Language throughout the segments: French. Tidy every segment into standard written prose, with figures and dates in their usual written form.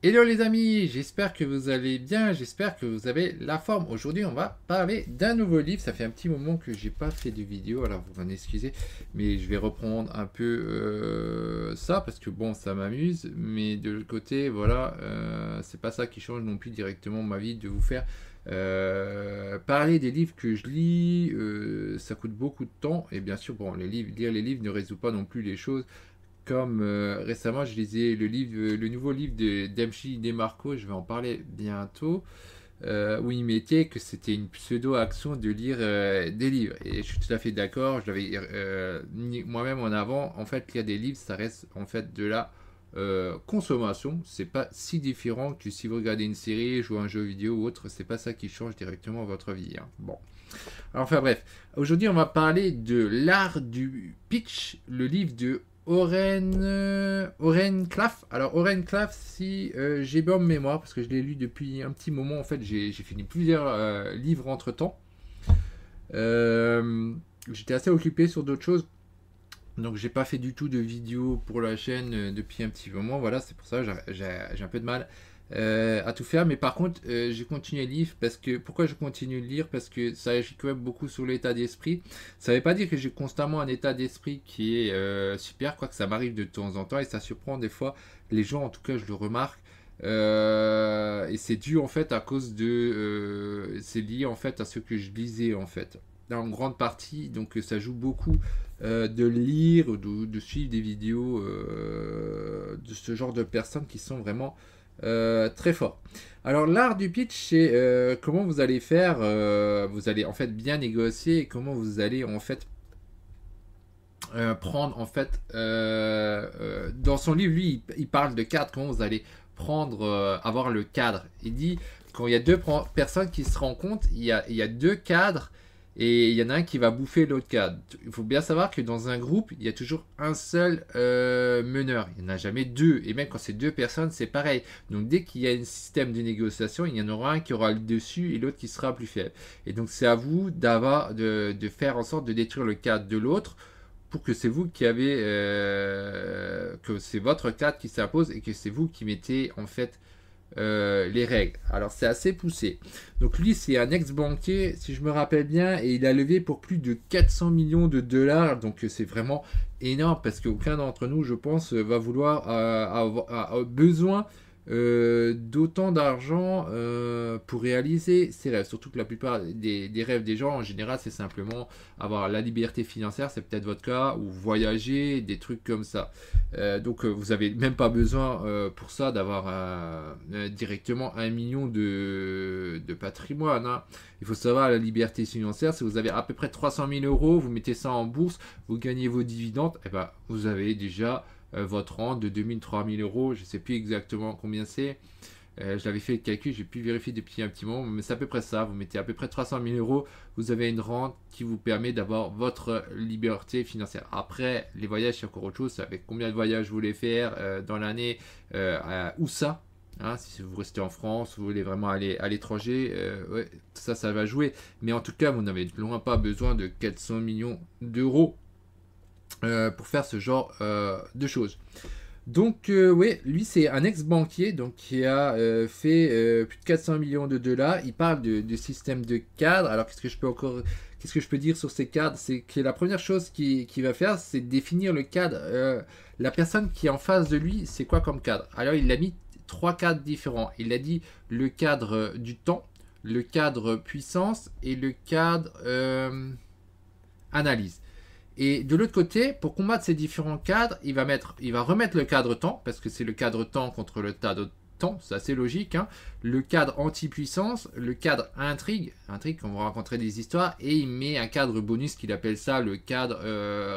Hello les amis, j'espère que vous allez bien, j'espère que vous avez la forme. Aujourd'hui, on va parler d'un nouveau livre. Ça fait un petit moment que j'ai pas fait de vidéo, alors vous m'en excusez, mais je vais reprendre un peu ça parce que bon, ça m'amuse. Mais de l'autre côté, voilà, c'est pas ça qui change non plus directement ma vie de vous faire parler des livres que je lis. Ça coûte beaucoup de temps et bien sûr, bon, lire les livres ne résout pas non plus les choses. Comme récemment, je lisais le nouveau livre de d'M.J. DeMarco, je vais en parler bientôt, où il mettait que c'était une pseudo-action de lire des livres. Et je suis tout à fait d'accord, je l'avais mis moi-même en avant. En fait, lire des livres, ça reste en fait de la consommation. C'est pas si différent que si vous regardez une série, jouez à un jeu vidéo ou autre, c'est pas ça qui change directement votre vie, hein. Bon. Alors, enfin bref, aujourd'hui on va parler de l'art du pitch, le livre de Oren Claff. Alors Oren Claff, si j'ai bonne mémoire, parce que je l'ai lu depuis un petit moment, en fait j'ai fini plusieurs livres entre temps. Euh, J'étais assez occupé sur d'autres choses, donc j'ai pas fait du tout de vidéo pour la chaîne depuis un petit moment. Voilà, c'est pour ça que j'ai un peu de mal à tout faire. Mais par contre, j'ai continué à lire parce que pourquoi je continue de lire? Parce que ça agit quand même beaucoup sur l'état d'esprit. Ça veut pas dire que j'ai constamment un état d'esprit qui est super, quoique ça m'arrive de temps en temps et ça surprend des fois les gens. En tout cas, je le remarque. Et c'est dû en fait à cause de, c'est lié en fait à ce que je lisais en fait en grande partie, donc ça joue beaucoup de lire, de suivre des vidéos de ce genre de personnes qui sont vraiment très forts. Alors l'art du pitch, c'est comment vous allez faire, vous allez en fait bien négocier et comment vous allez en fait prendre en fait dans son livre, lui il parle de cadre, comment vous allez prendre, avoir le cadre. Il dit quand il y a deux personnes qui se rencontrent, il y a deux cadres et il y en a un qui va bouffer l'autre cadre. Il faut bien savoir que dans un groupe, il y a toujours un seul meneur. Il n'y en a jamais deux. Et même quand c'est deux personnes, c'est pareil. Donc dès qu'il y a un système de négociation, il y en aura un qui aura le dessus et l'autre qui sera plus faible. Et donc c'est à vous de faire en sorte de détruire le cadre de l'autre pour que c'est vous qui avez que c'est votre cadre qui s'impose et que c'est vous qui mettez en fait les règles. Alors c'est assez poussé. Donc lui c'est un ex-banquier si je me rappelle bien et il a levé pour plus de 400 millions de dollars. Donc c'est vraiment énorme parce qu'aucun d'entre nous je pense va vouloir avoir besoin d'autant d'argent pour réaliser ses rêves. Surtout que la plupart des rêves des gens, en général, c'est simplement avoir la liberté financière, c'est peut-être votre cas, ou voyager, des trucs comme ça. Donc vous n'avez même pas besoin pour ça d'avoir directement 1 million de patrimoine, hein. Il faut savoir la liberté financière, si vous avez à peu près 300 000 euros, vous mettez ça en bourse, vous gagnez vos dividendes, et ben, vous avez déjà votre rente de 2 000 3 000 euros, je ne sais plus exactement combien c'est. Je l'avais fait le calcul, j'ai pu vérifier depuis un petit moment, mais c'est à peu près ça. Vous mettez à peu près 300 000 euros, vous avez une rente qui vous permet d'avoir votre liberté financière. Après, les voyages, c'est encore autre chose. C'est avec combien de voyages vous voulez faire dans l'année, où ça, hein, si vous restez en France, vous voulez vraiment aller à l'étranger, ouais, ça va jouer. Mais en tout cas, vous n'avez loin pas besoin de 400 millions d'euros pour faire ce genre de choses. Donc, oui, lui, c'est un ex-banquier donc, qui a fait plus de 400 millions de dollars. Il parle de système de cadre. Alors, qu'est-ce que je peux dire sur ces cadres? C'est que la première chose qu'il va faire, c'est définir le cadre. La personne qui est en face de lui, c'est quoi comme cadre? Alors, il a mis trois cadres différents. Il a dit le cadre du temps, le cadre puissance et le cadre analyse. Et de l'autre côté, pour combattre ces différents cadres, il va remettre le cadre temps, parce que c'est le cadre temps contre le cadre temps, c'est assez logique, hein. Le cadre anti-puissance, le cadre intrigue, on va rencontrer des histoires, et il met un cadre bonus qu'il appelle ça le cadre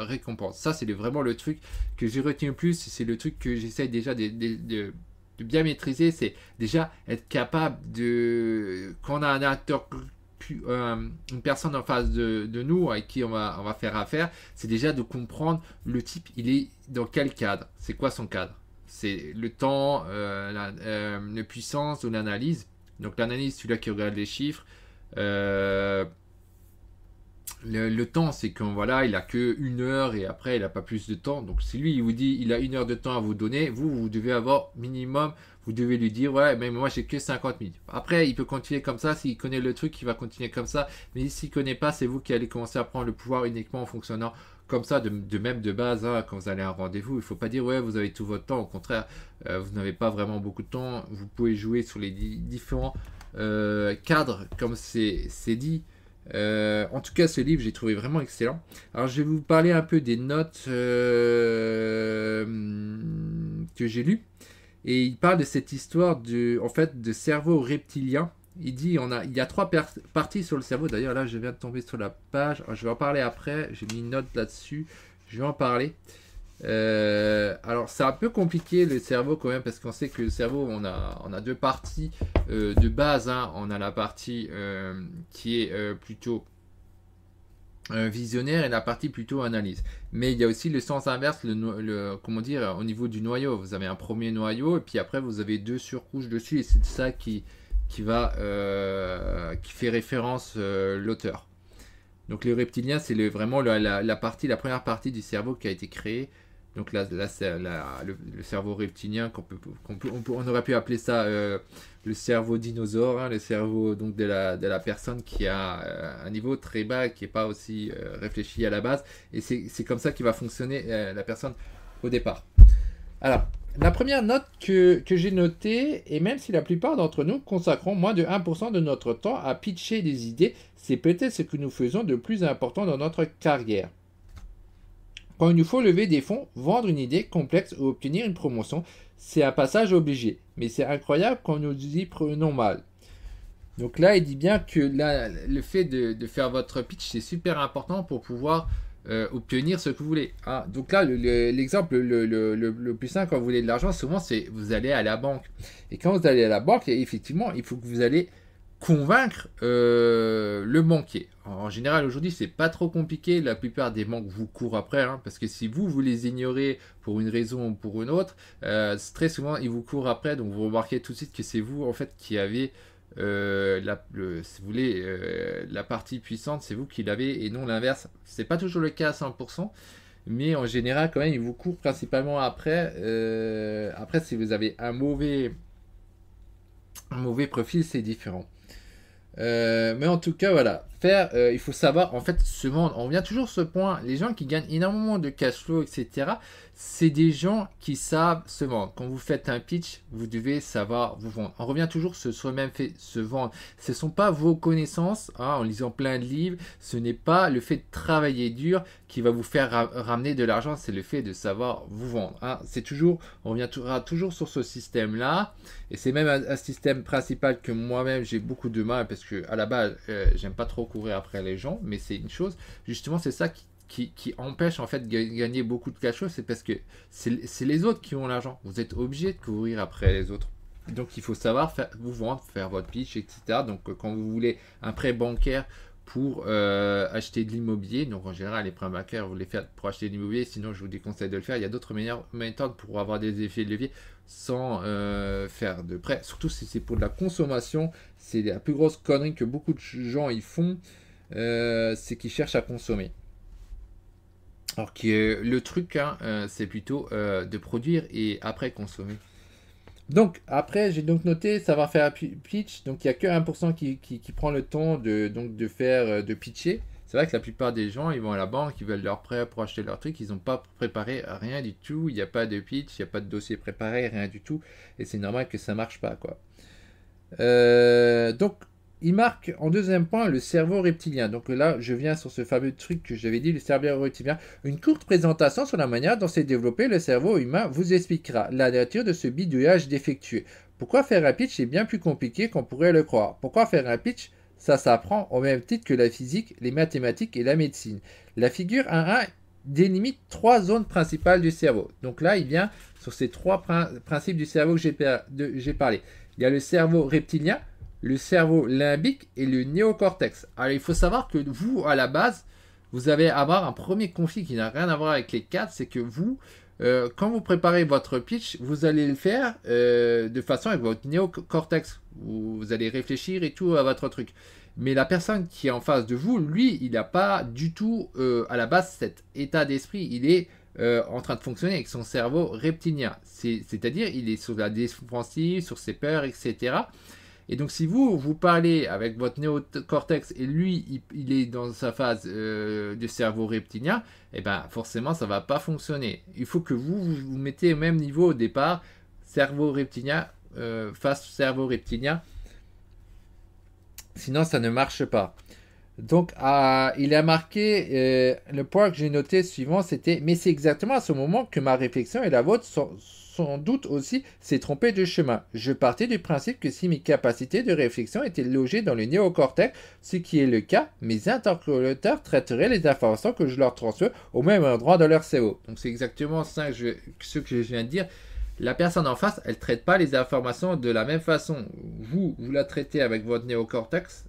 récompense. Ça, c'est vraiment le truc que j'ai retenu le plus, c'est le truc que j'essaye déjà de bien maîtriser, c'est déjà être capable de, quand on a un acteur une personne en face de nous avec qui on va faire affaire, c'est déjà de comprendre le type, il est dans quel cadre, c'est quoi son cadre. C'est le temps, la puissance ou l'analyse. Donc l'analyse, celui-là qui regarde les chiffres, le temps, c'est quand voilà, il a que 1 heure et après il n'a pas plus de temps. Donc si lui il vous dit il a 1 heure de temps à vous donner, vous devez avoir minimum, vous devez lui dire ouais, mais moi j'ai que 50 minutes. Après il peut continuer comme ça, s'il connaît le truc, il va continuer comme ça. Mais s'il connaît pas, c'est vous qui allez commencer à prendre le pouvoir uniquement en fonctionnant comme ça, de même de base, hein, quand vous allez à un rendez-vous. Il ne faut pas dire ouais, vous avez tout votre temps. Au contraire, vous n'avez pas vraiment beaucoup de temps. Vous pouvez jouer sur les différents cadres, comme c'est dit. En tout cas, ce livre, j'ai trouvé vraiment excellent. Alors, je vais vous parler un peu des notes que j'ai lues. Et il parle de cette histoire en fait, de cerveau reptilien. Il dit il y a 3 parties sur le cerveau. D'ailleurs, là, je viens de tomber sur la page. Alors, je vais en parler après. J'ai mis une note là-dessus. Je vais en parler. Alors c'est un peu compliqué le cerveau quand même parce qu'on sait que le cerveau on a 2 parties de base, hein. On a la partie qui est plutôt visionnaire et la partie plutôt analyse, mais il y a aussi le sens inverse, comment dire, au niveau du noyau. Vous avez un premier noyau et puis après vous avez 2 surcouches dessus et c'est ça qui fait référence l'auteur. Donc les reptiliens, c'est vraiment la première partie du cerveau qui a été créée. Donc là c'est le cerveau reptilien on aurait pu appeler ça le cerveau dinosaure, hein, le cerveau donc de la personne qui a un niveau très bas, qui n'est pas aussi réfléchi à la base. Et c'est comme ça qu'il va fonctionner la personne au départ. Alors, la première note que j'ai notée, et même si la plupart d'entre nous consacrons moins de 1% de notre temps à pitcher des idées, c'est peut-être ce que nous faisons de plus important dans notre carrière. Quand il nous faut lever des fonds, vendre une idée complexe ou obtenir une promotion, c'est un passage obligé. Mais c'est incroyable quand nous y prenons mal. Donc là, il dit bien que là, le fait de faire votre pitch, c'est super important pour pouvoir obtenir ce que vous voulez. Ah, donc là, l'exemple le plus simple quand vous voulez de l'argent, souvent, c'est vous allez à la banque. Et quand vous allez à la banque, effectivement, il faut que vous allez convaincre le banquier. En général, aujourd'hui, c'est pas trop compliqué. La plupart des banques vous courent après, hein, parce que si vous les ignorez pour une raison ou pour une autre, très souvent, ils vous courent après. Donc, vous remarquez tout de suite que c'est vous, en fait, qui avez si vous voulez, la partie puissante, c'est vous qui l'avez et non l'inverse. C'est pas toujours le cas à 100%, mais en général, quand même, ils vous courent principalement après. Après, si vous avez un mauvais profil, c'est différent. Mais en tout cas, voilà. Il faut savoir, en fait, se vendre. On revient toujours sur ce point. Les gens qui gagnent énormément de cash flow, etc., c'est des gens qui savent se vendre. Quand vous faites un pitch, vous devez savoir vous vendre. On revient toujours sur ce même fait, se vendre. Ce ne sont pas vos connaissances, hein, en lisant plein de livres. Ce n'est pas le fait de travailler dur qui va vous faire ramener de l'argent. C'est le fait de savoir vous vendre. Hein. On reviendra toujours sur ce système-là. Et c'est même un système principal que moi-même, j'ai beaucoup de mal parce que à la base, j'aime pas trop courir après les gens. Mais c'est une chose, justement, c'est ça qui empêche en fait de gagner beaucoup de cash flow, c'est parce que c'est les autres qui ont l'argent. Vous êtes obligé de courir après les autres. Donc il faut savoir vous vendre, faire votre pitch, etc. Donc quand vous voulez un prêt bancaire pour acheter de l'immobilier, donc en général les prêts bancaires vous les faites pour acheter de l'immobilier, sinon je vous déconseille de le faire. Il y a d'autres méthodes pour avoir des effets de levier sans faire de prêt, surtout si c'est pour de la consommation. C'est la plus grosse connerie que beaucoup de gens y font, c'est qu'ils cherchent à consommer. Alors que le truc, hein, c'est plutôt de produire et après consommer. Donc après, j'ai donc noté savoir faire un pitch. Donc il n'y a que 1% qui prend le temps de pitcher. C'est vrai que la plupart des gens, ils vont à la banque, ils veulent leur prêt pour acheter leur truc, ils n'ont pas préparé rien du tout. Il n'y a pas de pitch, il n'y a pas de dossier préparé, rien du tout. Et c'est normal que ça ne marche pas, quoi. Donc il marque en deuxième point le cerveau reptilien. Donc là, je viens sur ce fameux truc que j'avais dit, le cerveau reptilien. Une courte présentation sur la manière dont s'est développé le cerveau humain vous expliquera la nature de ce bidouillage défectueux. Pourquoi faire un pitch est bien plus compliqué qu'on pourrait le croire. Pourquoi faire un pitch? Ça s'apprend au même titre que la physique, les mathématiques et la médecine. La figure 1.1 délimite 3 zones principales du cerveau. Donc là, il vient sur ces 3 principes du cerveau que j'ai parlé. Il y a le cerveau reptilien, le cerveau limbique et le néocortex. Alors, il faut savoir que vous, à la base, vous allez avoir un premier conflit qui n'a rien à voir avec les 4, c'est que vous, quand vous préparez votre pitch, vous allez le faire de façon avec votre néocortex. Vous allez réfléchir et tout à votre truc. Mais la personne qui est en face de vous, lui, il n'a pas du tout à la base cet état d'esprit. Il est en train de fonctionner avec son cerveau reptilien. C'est-à-dire, il est sur la défensive, sur ses peurs, etc. Et donc, si vous parlez avec votre néocortex et lui, il est dans sa phase de cerveau reptilien, eh ben, forcément, ça ne va pas fonctionner. Il faut que vous mettez au même niveau au départ, cerveau reptilien, face cerveau reptilien. Sinon, ça ne marche pas. Donc, il a marqué, le point que j'ai noté suivant, c'était « Mais c'est exactement à ce moment que ma réflexion et la vôtre sans doute aussi s'est trompée de chemin. Je partais du principe que si mes capacités de réflexion étaient logées dans le néocortex, ce qui est le cas, mes interlocuteurs traiteraient les informations que je leur transmets au même endroit dans leur cerveau. » Donc, c'est exactement ça ce que je viens de dire. La personne en face, elle ne traite pas les informations de la même façon. Vous la traitez avec votre néocortex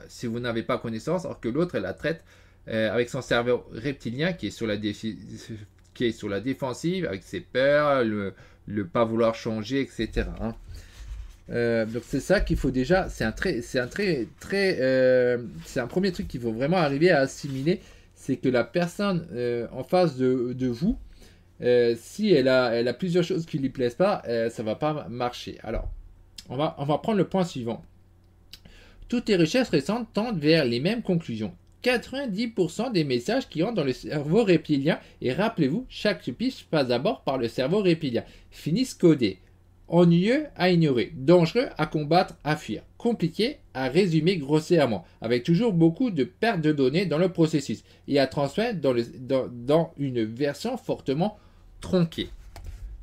si vous n'avez pas connaissance, alors que l'autre, elle la traite avec son cerveau reptilien qui est sur la défensive, avec ses peurs, le pas vouloir changer, etc. Donc c'est ça qu'il faut déjà, c'est un premier truc qu'il faut vraiment arriver à assimiler, c'est que la personne en face de vous, si elle a plusieurs choses qui ne lui plaisent pas, ça ne va pas marcher. Alors, on va prendre le point suivant. Toutes les recherches récentes tendent vers les mêmes conclusions. 90% des messages qui entrent dans le cerveau reptilien, et rappelez-vous, chaque pitch passe d'abord par le cerveau reptilien, finissent codés. Ennuyeux à ignorer, dangereux à combattre, à fuir, compliqué à résumer grossièrement, avec toujours beaucoup de pertes de données dans le processus, et à transmettre dans une version fortement tronquée.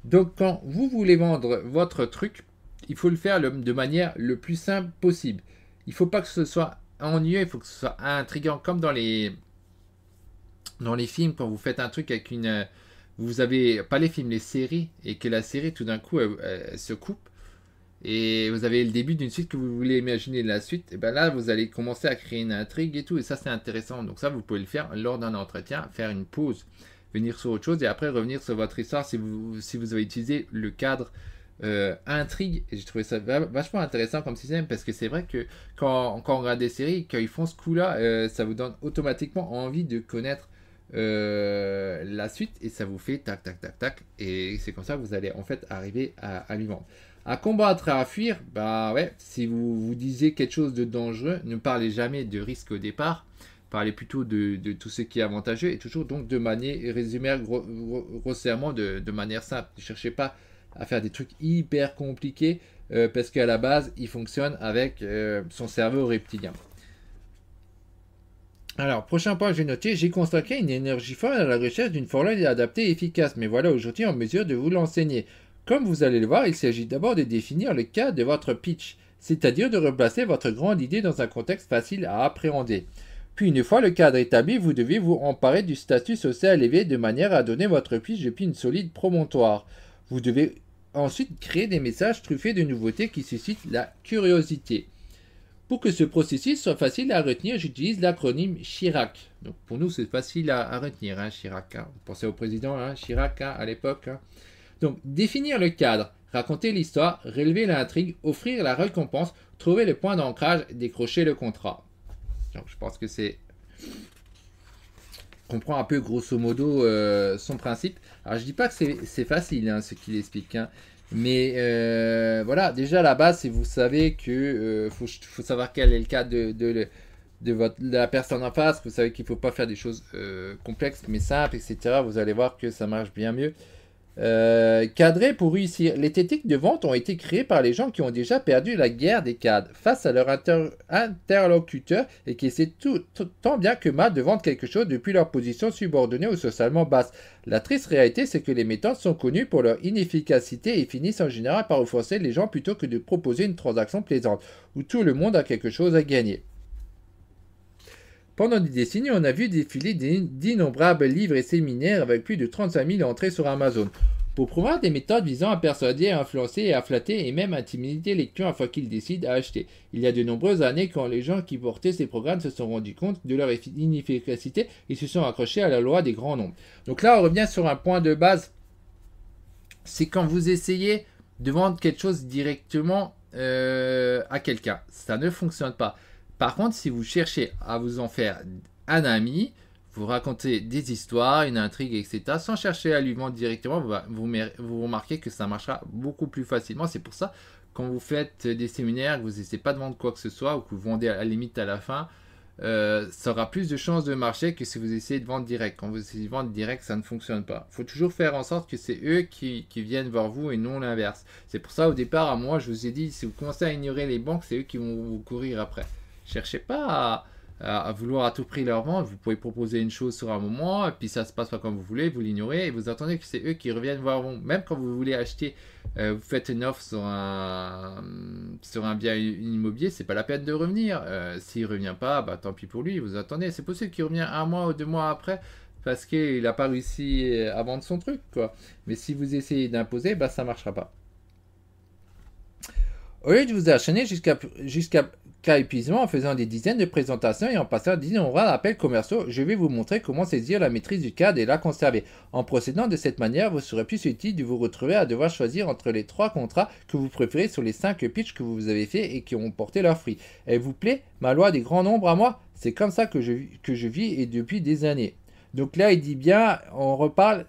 Donc quand vous voulez vendre votre truc, il faut le faire de manière le plus simple possible. Il ne faut pas que ce soit ennuyeux, il faut que ce soit intriguant, comme dans les films, quand vous faites un truc avec vous avez, pas les films, les séries, et que la série tout d'un coup elle se coupe, et vous avez le début d'une suite que vous voulez imaginer la suite, et bien là vous allez commencer à créer une intrigue et tout, et ça c'est intéressant. Donc ça vous pouvez le faire lors d'un entretien, faire une pause, venir sur autre chose, et après revenir sur votre histoire si vous avez utilisé le cadre intrigue. Et j'ai trouvé ça vachement intéressant comme système, parce que c'est vrai que quand on regarde des séries, quand ils font ce coup là, ça vous donne automatiquement envie de connaître la suite, et ça vous fait tac tac tac tac, et c'est comme ça que vous allez en fait arriver à lui vendre. À combattre et à fuir, bah ouais, si vous disiez quelque chose de dangereux, ne parlez jamais de risque au départ, parlez plutôt de tout ce qui est avantageux, et toujours donc de manière résumer grossièrement de manière simple. Ne cherchez pas à faire des trucs hyper compliqués, parce qu'à la base il fonctionne avec son cerveau reptilien. Alors, prochain point que j'ai noté, j'ai consacré une énergie forte à la recherche d'une formule adaptée et efficace, mais voilà aujourd'hui en mesure de vous l'enseigner. Comme vous allez le voir, il s'agit d'abord de définir le cadre de votre pitch, c'est-à-dire de replacer votre grande idée dans un contexte facile à appréhender. Puis une fois le cadre établi, vous devez vous emparer du statut social élevé de manière à donner votre pitch depuis une solide promontoire. Vous devez ensuite créer des messages truffés de nouveautés qui suscitent la curiosité. Pour que ce processus soit facile à retenir, j'utilise l'acronyme Chirac. Donc pour nous, c'est facile à retenir, hein, Chirac. Hein. Vous pensez au président Chirac à l'époque. Hein. Donc définir le cadre, raconter l'histoire, relever l'intrigue, offrir la récompense, trouver le point d'ancrage, décrocher le contrat. Donc je pense que c'est... On comprend un peu grosso modo son principe. Alors je dis pas que c'est facile, hein, ce qu'il explique. Hein. Mais voilà, déjà à la base, si vous savez que faut savoir quel est le cas de la personne en face, vous savez qu'il ne faut pas faire des choses complexes mais simples, etc. Vous allez voir que ça marche bien mieux. Cadrer pour réussir. Les techniques de vente ont été créées par les gens qui ont déjà perdu la guerre des cadres face à leur interlocuteur et qui essaient tant bien que mal de vendre quelque chose depuis leur position subordonnée ou socialement basse. La triste réalité, c'est que les méthodes sont connues pour leur inefficacité et finissent en général par offenser les gens plutôt que de proposer une transaction plaisante où tout le monde a quelque chose à gagner. Pendant des décennies, on a vu défiler d'innombrables livres et séminaires avec plus de 35 000 entrées sur Amazon pour promouvoir des méthodes visant à persuader, à influencer et à flatter et même à intimider les clients afin qu'ils décident à acheter. Il y a de nombreuses années, quand les gens qui portaient ces programmes se sont rendus compte de leur inefficacité, ils se sont accrochés à la loi des grands nombres. Donc là, on revient sur un point de base, c'est quand vous essayez de vendre quelque chose directement à quelqu'un. Ça ne fonctionne pas. Par contre, si vous cherchez à vous en faire un ami, vous racontez des histoires, une intrigue, etc., sans chercher à lui vendre directement, vous remarquez que ça marchera beaucoup plus facilement. C'est pour ça, quand vous faites des séminaires, que vous n'essayez pas de vendre quoi que ce soit, ou que vous vendez à la limite à la fin, ça aura plus de chances de marcher que si vous essayez de vendre direct. Quand vous essayez de vendre direct, ça ne fonctionne pas. Il faut toujours faire en sorte que c'est eux qui viennent vers vous et non l'inverse. C'est pour ça, au départ, à moi, je vous ai dit, si vous commencez à ignorer les banques, c'est eux qui vont vous courir après. Cherchez pas à vouloir à tout prix leur vendre. Vous pouvez proposer une chose sur un moment, et puis ça se passe pas comme vous voulez, vous l'ignorez, et vous attendez que c'est eux qui reviennent voir vous. Même quand vous voulez acheter, vous faites une offre sur un bien immobilier, c'est pas la peine de revenir. S'il revient pas, bah tant pis pour lui, vous attendez. C'est possible qu'il revienne un mois ou 2 mois après, parce qu'il n'a pas réussi à vendre son truc, quoi. Mais si vous essayez d'imposer, bah ça marchera pas. Au lieu de vous acharner jusqu'à épuisement en faisant des dizaines de présentations et en passant d'innombrables appels commerciaux, je vais vous montrer comment saisir la maîtrise du cadre et la conserver. En procédant de cette manière, vous serez plus utile de vous retrouver à devoir choisir entre les 3 contrats que vous préférez sur les 5 pitchs que vous avez fait et qui ont porté leurs fruits. Elle vous plaît, ma loi des grands nombres à moi? C'est comme ça que je vis et depuis des années. Donc là, il dit bien, on reparle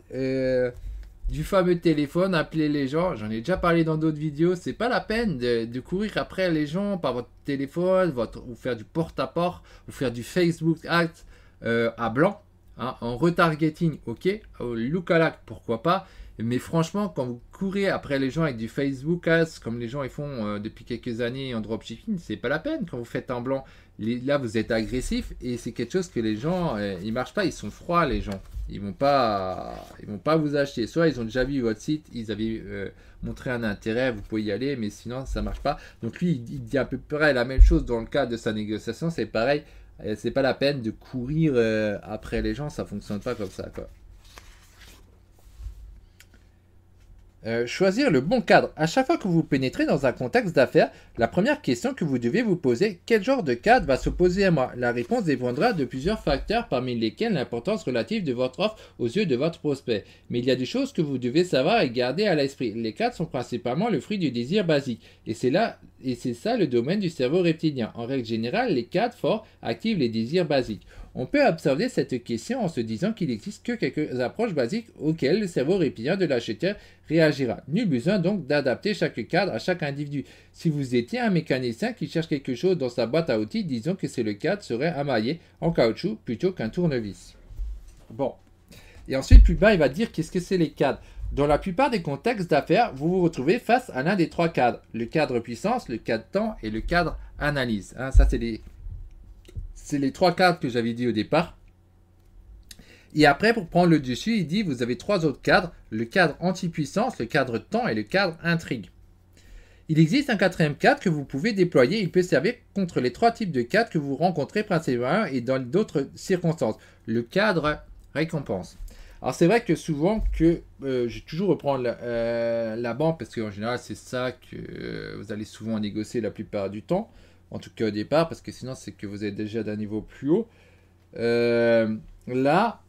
du fameux téléphone, appeler les gens. J'en ai déjà parlé dans d'autres vidéos. C'est pas la peine de courir après les gens par votre téléphone, ou faire du porte-à-porte, ou faire du Facebook Ads à blanc, hein, en retargeting, ok, au lookalike, pourquoi pas. Mais franchement, quand vous courez après les gens avec du Facebook Ads, comme les gens ils font depuis quelques années en dropshipping, c'est pas la peine. Quand vous faites en blanc, là vous êtes agressif et c'est quelque chose que les gens, ils marchent pas, ils sont froids les gens. Ils vont pas vous acheter. Soit ils ont déjà vu votre site, ils avaient montré un intérêt, vous pouvez y aller, mais sinon ça marche pas. Donc lui, il dit à peu près la même chose dans le cadre de sa négociation. C'est pareil, c'est pas la peine de courir après les gens, ça fonctionne pas comme ça, quoi. Choisir le bon cadre. À chaque fois que vous pénétrez dans un contexte d'affaires, la première question que vous devez vous poser, quel genre de cadre va s'opposer à moi? La réponse dépendra de plusieurs facteurs parmi lesquels l'importance relative de votre offre aux yeux de votre prospect. Mais il y a des choses que vous devez savoir et garder à l'esprit. Les cadres sont principalement le fruit du désir basique. Et c'est ça le domaine du cerveau reptilien. En règle générale, les cadres forts activent les désirs basiques. On peut observer cette question en se disant qu'il n'existe que quelques approches basiques auxquelles le cerveau reptilien de l'acheteur réagira. Nul besoin donc d'adapter chaque cadre à chaque individu. Si vous étiez un mécanicien qui cherche quelque chose dans sa boîte à outils, disons que le cadre serait amaillé en caoutchouc plutôt qu'un tournevis. Bon. Et ensuite, plus bas, il va dire qu'est-ce que c'est les cadres. Dans la plupart des contextes d'affaires, vous vous retrouvez face à l'un des 3 cadres. Le cadre puissance, le cadre temps et le cadre analyse. Hein, ça, c'est les 3 cadres que j'avais dit au départ. Et après, pour prendre le dessus, il dit vous avez 3 autres cadres, le cadre anti-puissance, le cadre temps et le cadre intrigue. Il existe un 4e cadre que vous pouvez déployer. Il peut servir contre les 3 types de cadres que vous rencontrez principalement et dans d'autres circonstances. Le cadre récompense. Alors c'est vrai que souvent que je vais toujours reprendre la banque parce qu'en général c'est ça que vous allez souvent négocier la plupart du temps. En tout cas au départ, parce que sinon c'est que vous êtes déjà d'un niveau plus haut. Là,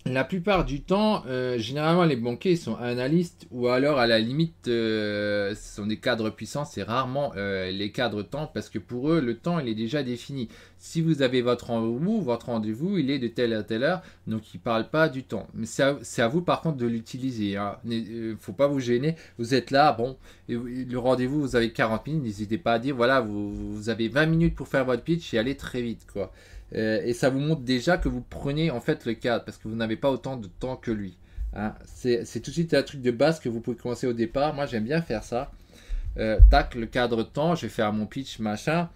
la plupart du temps, généralement les banquiers sont analystes ou alors à la limite, ce sont des cadres puissants, c'est rarement les cadres temps parce que pour eux, le temps il est déjà défini. Si vous avez votre rendez-vous, il est de telle à telle heure, donc il ne parle pas du temps. Mais c'est à vous par contre de l'utiliser. Hein. Il ne faut pas vous gêner, vous êtes là, bon, le rendez-vous, vous avez 40 minutes, n'hésitez pas à dire, voilà, vous avez 20 minutes pour faire votre pitch et allez très vite, quoi. Et ça vous montre déjà que vous prenez en fait le cadre parce que vous n'avez pas autant de temps que lui. Hein. C'est tout de suite un truc de base que vous pouvez commencer au départ. Moi j'aime bien faire ça. Tac, le cadre de temps, je vais faire mon pitch, machin.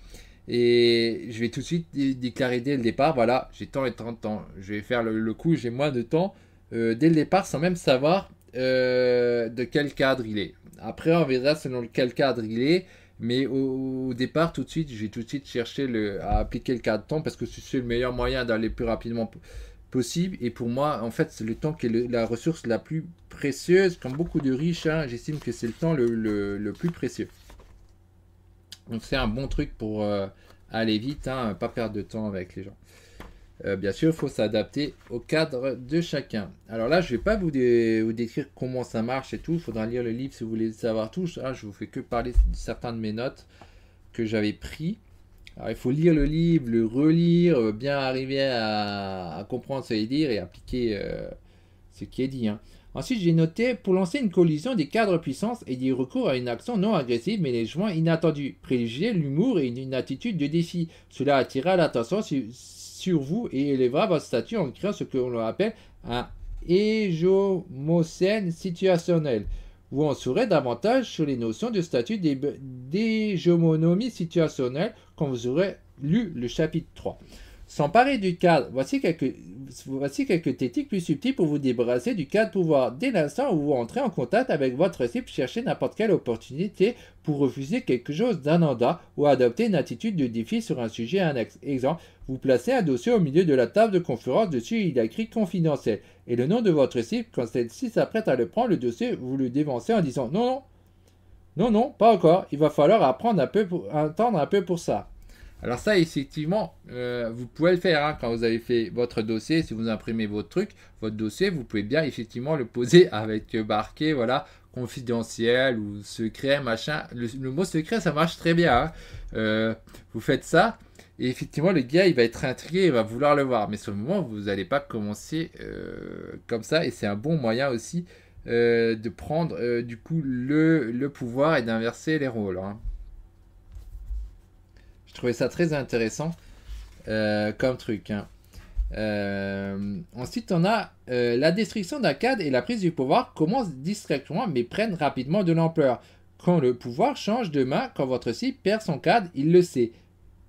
Et je vais tout de suite déclarer dès le départ, voilà, j'ai tant et tant de temps. Je vais faire le coup, j'ai moins de temps dès le départ sans même savoir de quel cadre il est. Après on verra selon quel cadre il est. Mais au départ, tout de suite, je vais tout de suite chercher à appliquer le cadre de temps parce que c'est le meilleur moyen d'aller plus rapidement possible. Et pour moi, en fait, c'est le temps qui est la ressource la plus précieuse. Comme beaucoup de riches, hein, j'estime que c'est le temps le plus précieux. Donc c'est un bon truc pour aller vite, hein, pas perdre de temps avec les gens. Bien sûr, il faut s'adapter au cadre de chacun. Alors là, je ne vais pas vous décrire comment ça marche et tout. Il faudra lire le livre si vous voulez savoir tout. Là, je vous fais que parler de certains de mes notes que j'avais pris. Alors, il faut lire le livre, le relire, bien arriver à comprendre ce qu'il est dire et appliquer ce qui est dit. Hein. Ensuite, j'ai noté, pour lancer une collision des cadres puissance et du recours à une action non agressive mais légèrement inattendue. Privilégiez l'humour et une attitude de défi. Cela attirera l'attention sur vous et élèvera votre statut en créant ce que l'on appelle un hégémocène situationnel. Vous en saurez davantage sur les notions de statut d'hégémonomie situationnelle quand vous aurez lu le chapitre 3. S'emparer du cadre, voici quelques techniques plus subtiles pour vous débarrasser du cadre pouvoir. Dès l'instant où vous entrez en contact avec votre cible, cherchez n'importe quelle opportunité pour refuser quelque chose d'anodin ou adopter une attitude de défi sur un sujet annexe. Exemple, vous placez un dossier au milieu de la table de conférence, dessus il y a écrit confidentiel et le nom de votre cible. Quand celle-ci s'apprête à le prendre, le dossier, vous le dévancez en disant non, pas encore, il va falloir attendre un peu pour ça. Alors ça, effectivement, vous pouvez le faire hein, quand vous avez fait votre dossier. Si vous imprimez votre truc, votre dossier, vous pouvez bien effectivement le poser avec marqué, voilà, confidentiel ou secret, machin. Le mot secret, ça marche très bien. Hein. Vous faites ça, et effectivement, le gars, il va être intrigué, il va vouloir le voir. Mais sur le moment, vous n'allez pas commencer comme ça, et c'est un bon moyen aussi de prendre du coup le pouvoir et d'inverser les rôles. Hein. Je trouvais ça très intéressant comme truc. Hein. Ensuite, on a la destruction d'un cadre et la prise du pouvoir commencent discrètement mais prennent rapidement de l'ampleur. Quand le pouvoir change de main, quand votre cible perd son cadre, il le sait.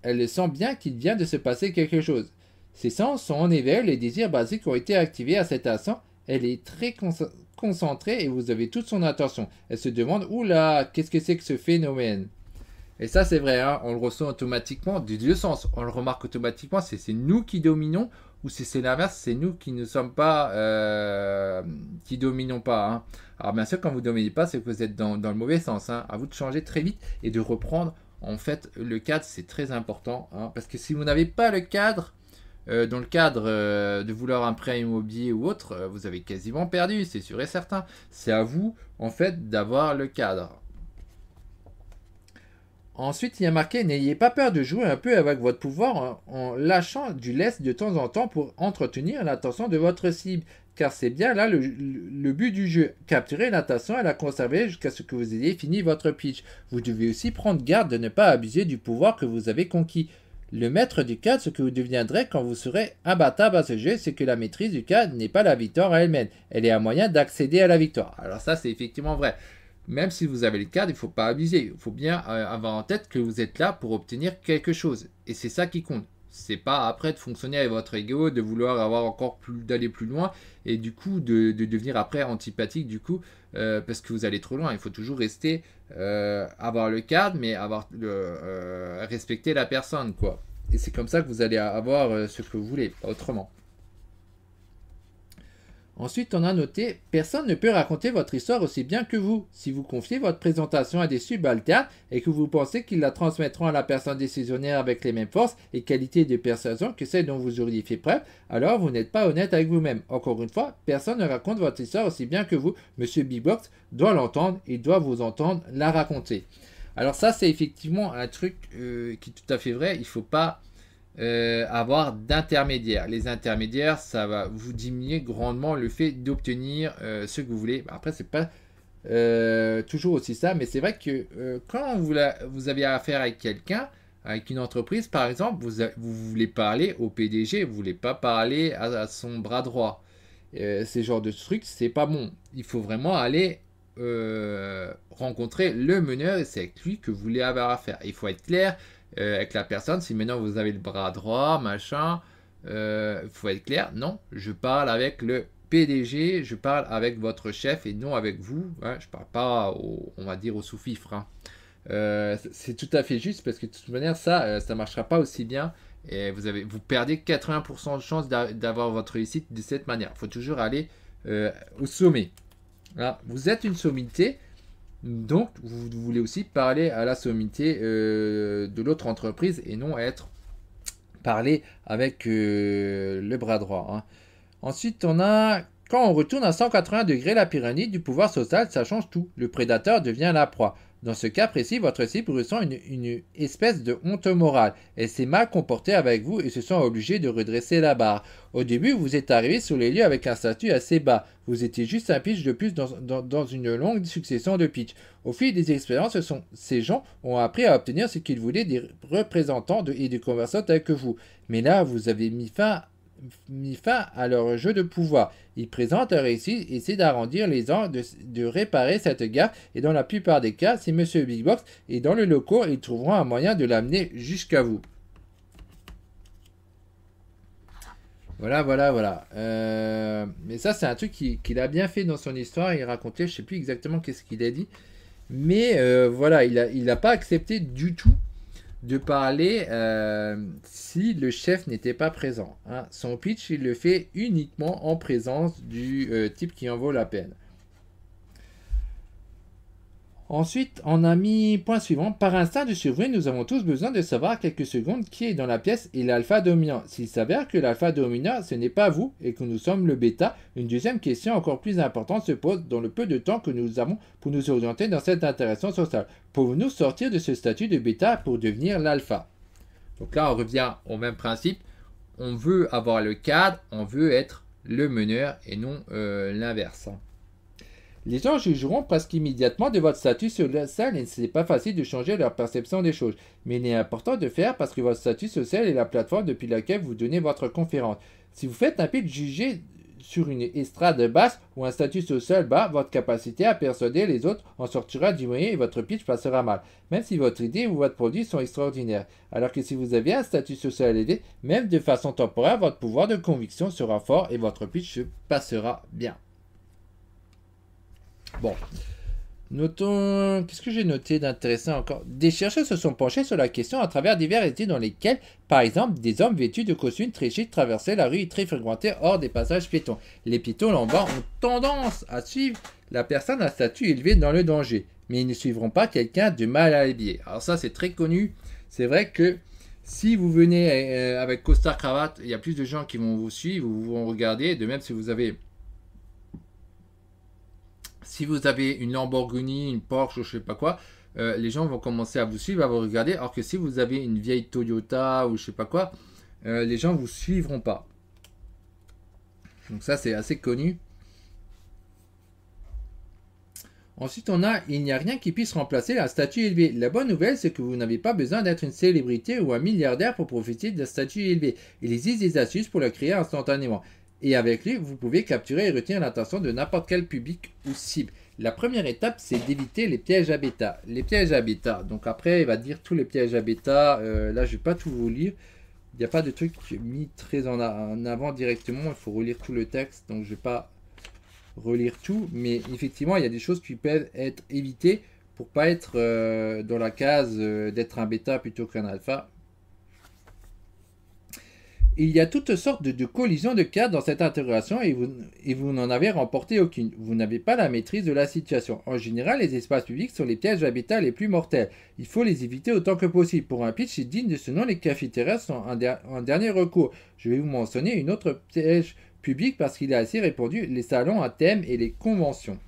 Elle le sent bien qu'il vient de se passer quelque chose. Ses sens sont en éveil, les désirs basiques ont été activés à cet instant. Elle est très concentrée et vous avez toute son attention. Elle se demande, oula, qu'est-ce que c'est que ce phénomène? Et ça, c'est vrai, hein, on le ressent automatiquement des deux sens. On le remarque automatiquement, c'est nous qui dominons ou c'est l'inverse, c'est nous qui ne sommes pas, qui dominons pas. Hein. Alors bien sûr, quand vous ne dominez pas, c'est que vous êtes dans le mauvais sens. Hein. À vous de changer très vite et de reprendre. En fait, le cadre, c'est très important. Hein, parce que si vous n'avez pas le cadre, dans le cadre de vouloir un prêt immobilier ou autre, vous avez quasiment perdu, c'est sûr et certain. C'est à vous, en fait, d'avoir le cadre. Ensuite, il y a marqué, n'ayez pas peur de jouer un peu avec votre pouvoir en lâchant du lest de temps en temps pour entretenir l'attention de votre cible. Car c'est bien là le but du jeu. Capturer l'attention et la conserver jusqu'à ce que vous ayez fini votre pitch. Vous devez aussi prendre garde de ne pas abuser du pouvoir que vous avez conquis. Le maître du cadre, ce que vous deviendrez quand vous serez imbattable à ce jeu, c'est que la maîtrise du cadre n'est pas la victoire à elle-même. Elle est un moyen d'accéder à la victoire. Alors ça, c'est effectivement vrai. Même si vous avez le cadre, il ne faut pas abuser. Il faut bien avoir en tête que vous êtes là pour obtenir quelque chose. Et c'est ça qui compte. C'est pas après de fonctionner avec votre ego, de vouloir avoir encore plus, d'aller plus loin et du coup de devenir après antipathique du coup parce que vous allez trop loin. Il faut toujours rester, avoir le cadre, mais respecter la personne quoi. Et c'est comme ça que vous allez avoir ce que vous voulez, pas autrement. Ensuite, on a noté « Personne ne peut raconter votre histoire aussi bien que vous. Si vous confiez votre présentation à des subalternes et que vous pensez qu'ils la transmettront à la personne décisionnaire avec les mêmes forces et qualités de persuasion que celles dont vous auriez fait preuve, alors vous n'êtes pas honnête avec vous-même. Encore une fois, personne ne raconte votre histoire aussi bien que vous. Monsieur Bbox doit l'entendre et doit vous entendre la raconter. » Alors ça, c'est effectivement un truc qui est tout à fait vrai. Il ne faut pas... avoir d'intermédiaires. Les intermédiaires, ça va vous diminuer grandement le fait d'obtenir ce que vous voulez. Après, c'est pas toujours aussi ça, mais c'est vrai que quand vous avez affaire avec quelqu'un, avec une entreprise par exemple, vous voulez parler au PDG, vous voulez pas parler à son bras droit. Ces genres de trucs, c'est pas bon. Il faut vraiment aller rencontrer le meneur et c'est avec lui que vous voulez avoir affaire. Il faut être clair avec la personne. Si maintenant vous avez le bras droit, machin, faut être clair. Non, je parle avec le PDG, je parle avec votre chef et non avec vous. Hein, je parle pas, on va dire, au sous-fifre. Hein. C'est tout à fait juste parce que de toute manière, ça marchera pas aussi bien. Et vous perdez 80% de chances d'avoir votre réussite de cette manière. Il faut toujours aller au sommet. Là, vous êtes une sommité. Donc, vous voulez aussi parler à la sommité de l'autre entreprise et non parler avec le bras droit. Hein. Ensuite, on a Quand on retourne à 180 degrés la pyramide du pouvoir social, ça change tout. Le prédateur devient la proie. Dans ce cas précis, votre cible ressent une espèce de honte morale. Elle s'est mal comportée avec vous et se sent obligée de redresser la barre. Au début, vous êtes arrivé sur les lieux avec un statut assez bas. Vous étiez juste un pitch de plus dans une longue succession de pitchs. Au fil des expériences, ces gens ont appris à obtenir ce qu'ils voulaient des représentants et des conversants tels que vous. Mais là, vous avez mis fin à leur jeu de pouvoir. Ils présentent leur réussite et essaient d'arrondir les angles, de réparer cette gaffe, et dans la plupart des cas, si Monsieur Big Box est dans le local, ils trouveront un moyen de l'amener jusqu'à vous. Voilà, voilà, voilà. Mais ça, c'est un truc qu'il a bien fait dans son histoire. Il racontait, je sais plus exactement qu'est-ce qu'il a dit. Mais voilà, il n'a pas accepté du tout de parler si le chef n'était pas présent. Hein. Son pitch, il le fait uniquement en présence du type qui en vaut la peine. Ensuite, on a mis point suivant. Par instinct de survie, nous avons tous besoin de savoir quelques secondes qui est dans la pièce et l'alpha dominant. S'il s'avère que l'alpha dominant, ce n'est pas vous et que nous sommes le bêta, une deuxième question encore plus importante se pose dans le peu de temps que nous avons pour nous orienter dans cette interaction sociale. Pouvons-nous sortir de ce statut de bêta pour devenir l'alpha? Donc là, on revient au même principe. On veut avoir le cadre, on veut être le meneur et non l'inverse. Les gens jugeront presque immédiatement de votre statut social et ce n'est pas facile de changer leur perception des choses. Mais il est important de faire parce que votre statut social est la plateforme depuis laquelle vous donnez votre conférence. Si vous faites un pitch jugé sur une estrade basse ou un statut social bas, votre capacité à persuader les autres en sortira du moyen et votre pitch passera mal, même si votre idée ou votre produit sont extraordinaires. Alors que si vous avez un statut social élevé, même de façon temporaire, votre pouvoir de conviction sera fort et votre pitch passera bien. Bon, notons, qu'est-ce que j'ai noté d'intéressant encore? Des chercheurs se sont penchés sur la question à travers divers études dans lesquelles, par exemple, des hommes vêtus de costumes très chics traversaient la rue et très fréquentés hors des passages piétons. Les piétons lombards ont tendance à suivre la personne à statut élevé dans le danger, mais ils ne suivront pas quelqu'un de mal habillé. Alors ça, c'est très connu. C'est vrai que si vous venez avec costard cravate, il y a plus de gens qui vont vous suivre, vous vont regarder. De même, si vous avez une Lamborghini, une Porsche, je sais pas quoi, les gens vont commencer à vous suivre, à vous regarder. Alors que si vous avez une vieille Toyota ou je sais pas quoi, les gens vous suivront pas. Donc ça, c'est assez connu. Ensuite, il n'y a rien qui puisse remplacer un statut élevé. La bonne nouvelle, c'est que vous n'avez pas besoin d'être une célébrité ou un milliardaire pour profiter d'un statut élevé. Il existe des astuces pour le créer instantanément. Et avec lui, vous pouvez capturer et retenir l'attention de n'importe quel public ou cible. La première étape, c'est d'éviter les pièges à bêta. Les pièges à bêta. Donc après, il va dire tous les pièges à bêta. Là, je ne vais pas tout vous lire. Il n'y a pas de truc mis très en avant directement. Il faut relire tout le texte. Donc je ne vais pas relire tout. Mais effectivement, il y a des choses qui peuvent être évitées pour ne pas être dans la case d'être un bêta plutôt qu'un alpha. Il y a toutes sortes de collisions de cadres dans cette intégration et vous n'en avez remporté aucune. Vous n'avez pas la maîtrise de la situation. En général, les espaces publics sont les pièges habitats les plus mortels. Il faut les éviter autant que possible. Pour un pitch digne de ce nom, les cafétérias sont un dernier recours. Je vais vous mentionner une autre piège public parce qu'il est assez répandu, les salons à thème et les conventions.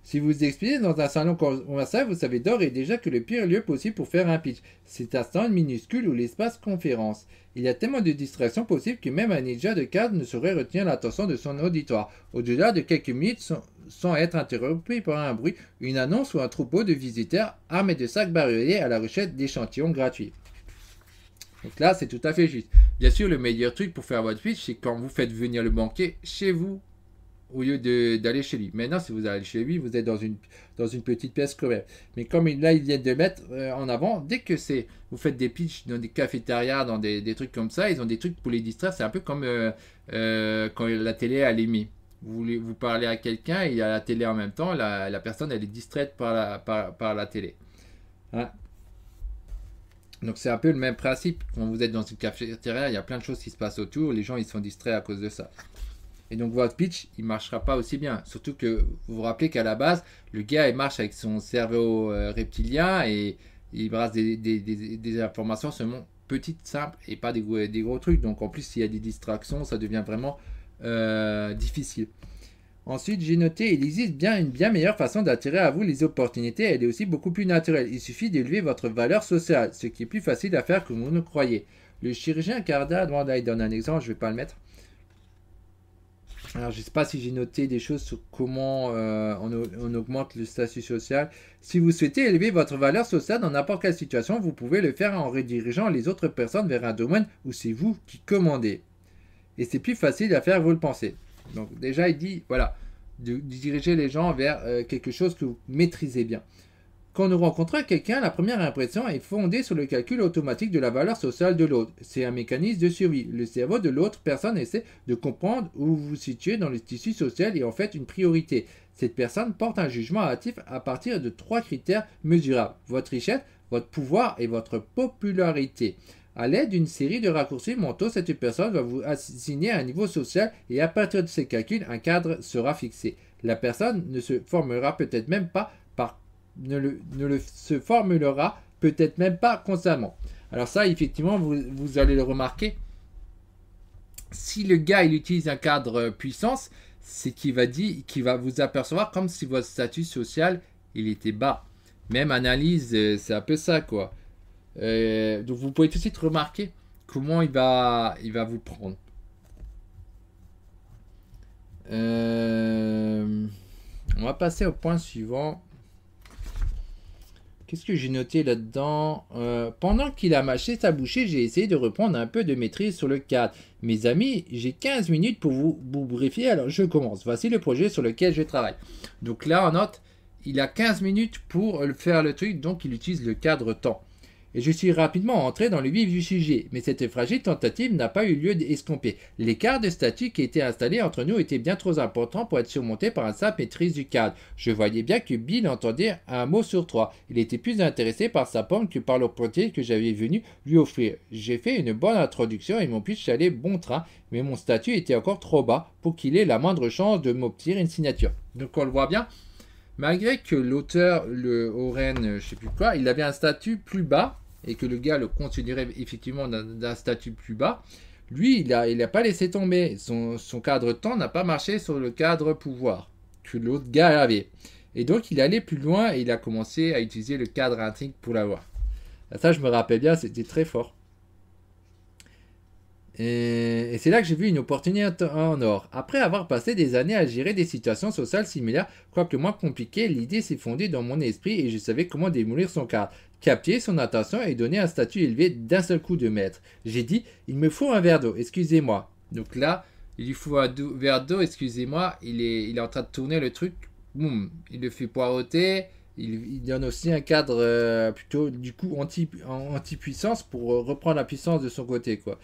Si vous expédiez dans un salon commercial, vous savez d'ores et déjà que le pire lieu possible pour faire un pitch, c'est un stand minuscule ou l'espace conférence. Il y a tellement de distractions possibles que même un ninja de cadre ne saurait retenir l'attention de son auditoire, au-delà de quelques minutes sans être interrompu par un bruit, une annonce ou un troupeau de visiteurs armés de sacs bariolés à la recherche d'échantillons gratuits. Donc là, c'est tout à fait juste. Bien sûr, le meilleur truc pour faire votre pitch, c'est quand vous faites venir le banquier chez vous, au lieu d'aller chez lui. Maintenant, si vous allez chez lui, vous êtes dans une petite pièce quand même. Mais comme là, ils viennent de mettre en avant, dès que vous faites des pitchs dans des cafétérias, dans des trucs comme ça, ils ont des trucs pour les distraire. C'est un peu comme quand la télé, elle émet. Vous parlez à quelqu'un et il y a la télé en même temps, la personne, elle est distraite par la télé. Hein? Donc c'est un peu le même principe. Quand vous êtes dans une cafétéria, il y a plein de choses qui se passent autour. Les gens, ils sont distraits à cause de ça. Et donc votre pitch, il ne marchera pas aussi bien. Surtout que vous vous rappelez qu'à la base, le gars, il marche avec son cerveau reptilien et il brasse des informations seulement petites, simples et pas des gros trucs. Donc en plus, s'il y a des distractions, ça devient vraiment difficile. Ensuite, j'ai noté, il existe bien une bien meilleure façon d'attirer à vous les opportunités. Elle est aussi beaucoup plus naturelle. Il suffit d'élever votre valeur sociale, ce qui est plus facile à faire que vous ne croyez. Le chirurgien Carda, il donne un exemple, je ne vais pas le mettre. Alors, je ne sais pas si j'ai noté des choses sur comment on augmente le statut social. Si vous souhaitez élever votre valeur sociale dans n'importe quelle situation, vous pouvez le faire en redirigeant les autres personnes vers un domaine où c'est vous qui commandez. Et c'est plus facile à faire, vous le pensez. Donc déjà, il dit, voilà, de diriger les gens vers quelque chose que vous maîtrisez bien. Quand nous rencontrons quelqu'un, la première impression est fondée sur le calcul automatique de la valeur sociale de l'autre. C'est un mécanisme de survie. Le cerveau de l'autre personne essaie de comprendre où vous vous situez dans le tissu social et en fait une priorité. Cette personne porte un jugement hâtif à partir de 3 critères mesurables. Votre richesse, votre pouvoir et votre popularité. À l'aide d'une série de raccourcis mentaux, cette personne va vous assigner un niveau social et à partir de ces calculs, un cadre sera fixé. La personne ne se formera peut-être même pas se formulera peut-être même pas constamment. Alors ça, effectivement, vous allez le remarquer. Si le gars il utilise un cadre puissance, c'est qu'il va vous apercevoir comme si votre statut social il était bas. Même analyse, c'est un peu ça quoi. Donc vous pouvez tout de suite remarquer comment il va vous prendre. On va passer au point suivant. Qu'est-ce que j'ai noté là-dedans? Pendant qu'il a mâché sa bouchée, j'ai essayé de reprendre un peu de maîtrise sur le cadre. Mes amis, j'ai 15 minutes pour vous briefer, alors je commence. Voici le projet sur lequel je travaille. Donc là, on note, il a 15 minutes pour faire le truc, donc il utilise le cadre temps. Et je suis rapidement entré dans le vif du sujet, mais cette fragile tentative n'a pas eu lieu d'escompter. L'écart de statut qui était installé entre nous était bien trop important pour être surmonté par une simple maîtrise du cadre. Je voyais bien que Bill entendait un mot sur 3. Il était plus intéressé par sa pomme que par l'opportunité que j'avais venu lui offrir. J'ai fait une bonne introduction et mon pitch allait bon train, mais mon statut était encore trop bas pour qu'il ait la moindre chance de m'obtenir une signature. Donc on le voit bien, malgré que l'auteur, le Oren, je sais plus quoi, il avait un statut plus bas, et que le gars le continuerait effectivement d'un statut plus bas, lui, il a pas laissé tomber. Son cadre temps n'a pas marché sur le cadre pouvoir que l'autre gars avait. Et donc, il allait plus loin et il a commencé à utiliser le cadre intrigue pour l'avoir. Ça, je me rappelle bien, c'était très fort. Et c'est là que j'ai vu une opportunité en or. Après avoir passé des années à gérer des situations sociales similaires, quoique moins compliquées, l'idée s'est fondée dans mon esprit et je savais comment démolir son cadre, capter son attention et donner un statut élevé d'un seul coup de maître. J'ai dit, il me faut un verre d'eau, excusez-moi. Donc là, il lui faut un verre d'eau, excusez-moi, il est en train de tourner le truc, boum, il le fait poireauter. Il donne aussi un cadre plutôt du coup anti-puissance pour reprendre la puissance de son côté quoi.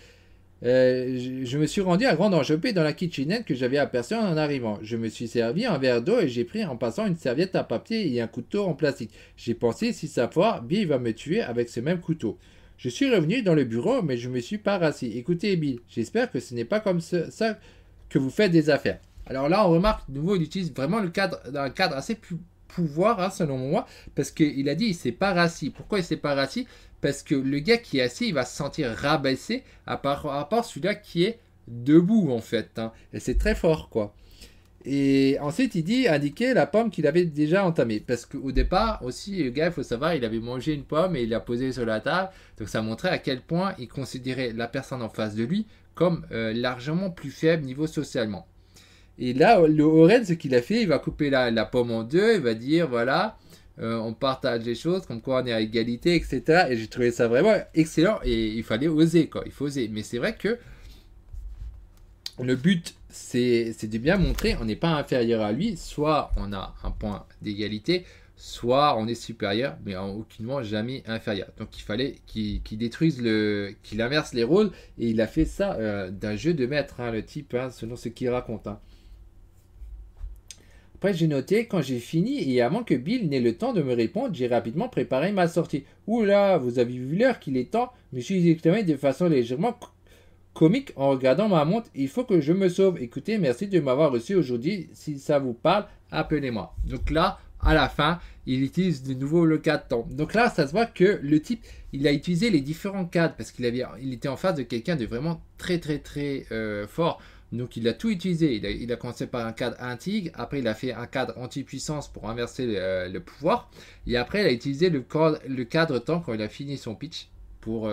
Je me suis rendu à grande enjambée dans la kitchenette que j'avais aperçue en arrivant. Je me suis servi un verre d'eau et j'ai pris en passant une serviette à papier et un couteau en plastique. J'ai pensé si ça foire, Bill va me tuer avec ce même couteau. Je suis revenu dans le bureau mais je me suis pas rassis. Écoutez Bill, j'espère que ce n'est pas comme ça que vous faites des affaires. Alors là on remarque de nouveau il utilise vraiment un cadre assez plus pouvoir hein, selon moi parce qu'il a dit il s'est pas rassis. Pourquoi il s'est pas rassis? Parce que le gars qui est assis, il va se sentir rabaissé à part celui-là qui est debout en fait. Hein. Et c'est très fort quoi. Et ensuite il dit indiquer la pomme qu'il avait déjà entamée. Parce qu'au départ aussi, le gars, il faut savoir, il avait mangé une pomme et il l'a posée sur la table. Donc ça montrait à quel point il considérait la personne en face de lui comme largement plus faible niveau socialement. Et là, le Oren, ce qu'il a fait, il va couper la pomme en deux, il va dire voilà... on partage les choses, comme quoi on est à égalité, etc. Et j'ai trouvé ça vraiment excellent et il fallait oser, quoi. Il faut oser. Mais c'est vrai que le but, c'est de bien montrer on n'est pas inférieur à lui. Soit on a un point d'égalité, soit on est supérieur, mais en aucunement jamais inférieur. Donc il fallait qu'il détruise qu'il inverse les rôles et il a fait ça d'un jeu de maître, hein, le type, hein, selon ce qu'il raconte. Hein. Après, j'ai noté, quand j'ai fini, et avant que Bill n'ait le temps de me répondre, j'ai rapidement préparé ma sortie. Oula, vous avez vu l'heure qu'il est temps? Je me suis exclamé de façon légèrement comique en regardant ma montre. Il faut que je me sauve. Écoutez, merci de m'avoir reçu aujourd'hui. Si ça vous parle, appelez-moi. Donc là, à la fin, il utilise de nouveau le cadre temps. Donc là, ça se voit que le type, il a utilisé les différents cadres parce qu'il était en face de quelqu'un de vraiment très fort. Donc il a tout utilisé. Il a commencé par un cadre anti, après il a fait un cadre anti-puissance pour inverser le pouvoir. Et après il a utilisé le cadre temps quand il a fini son pitch pour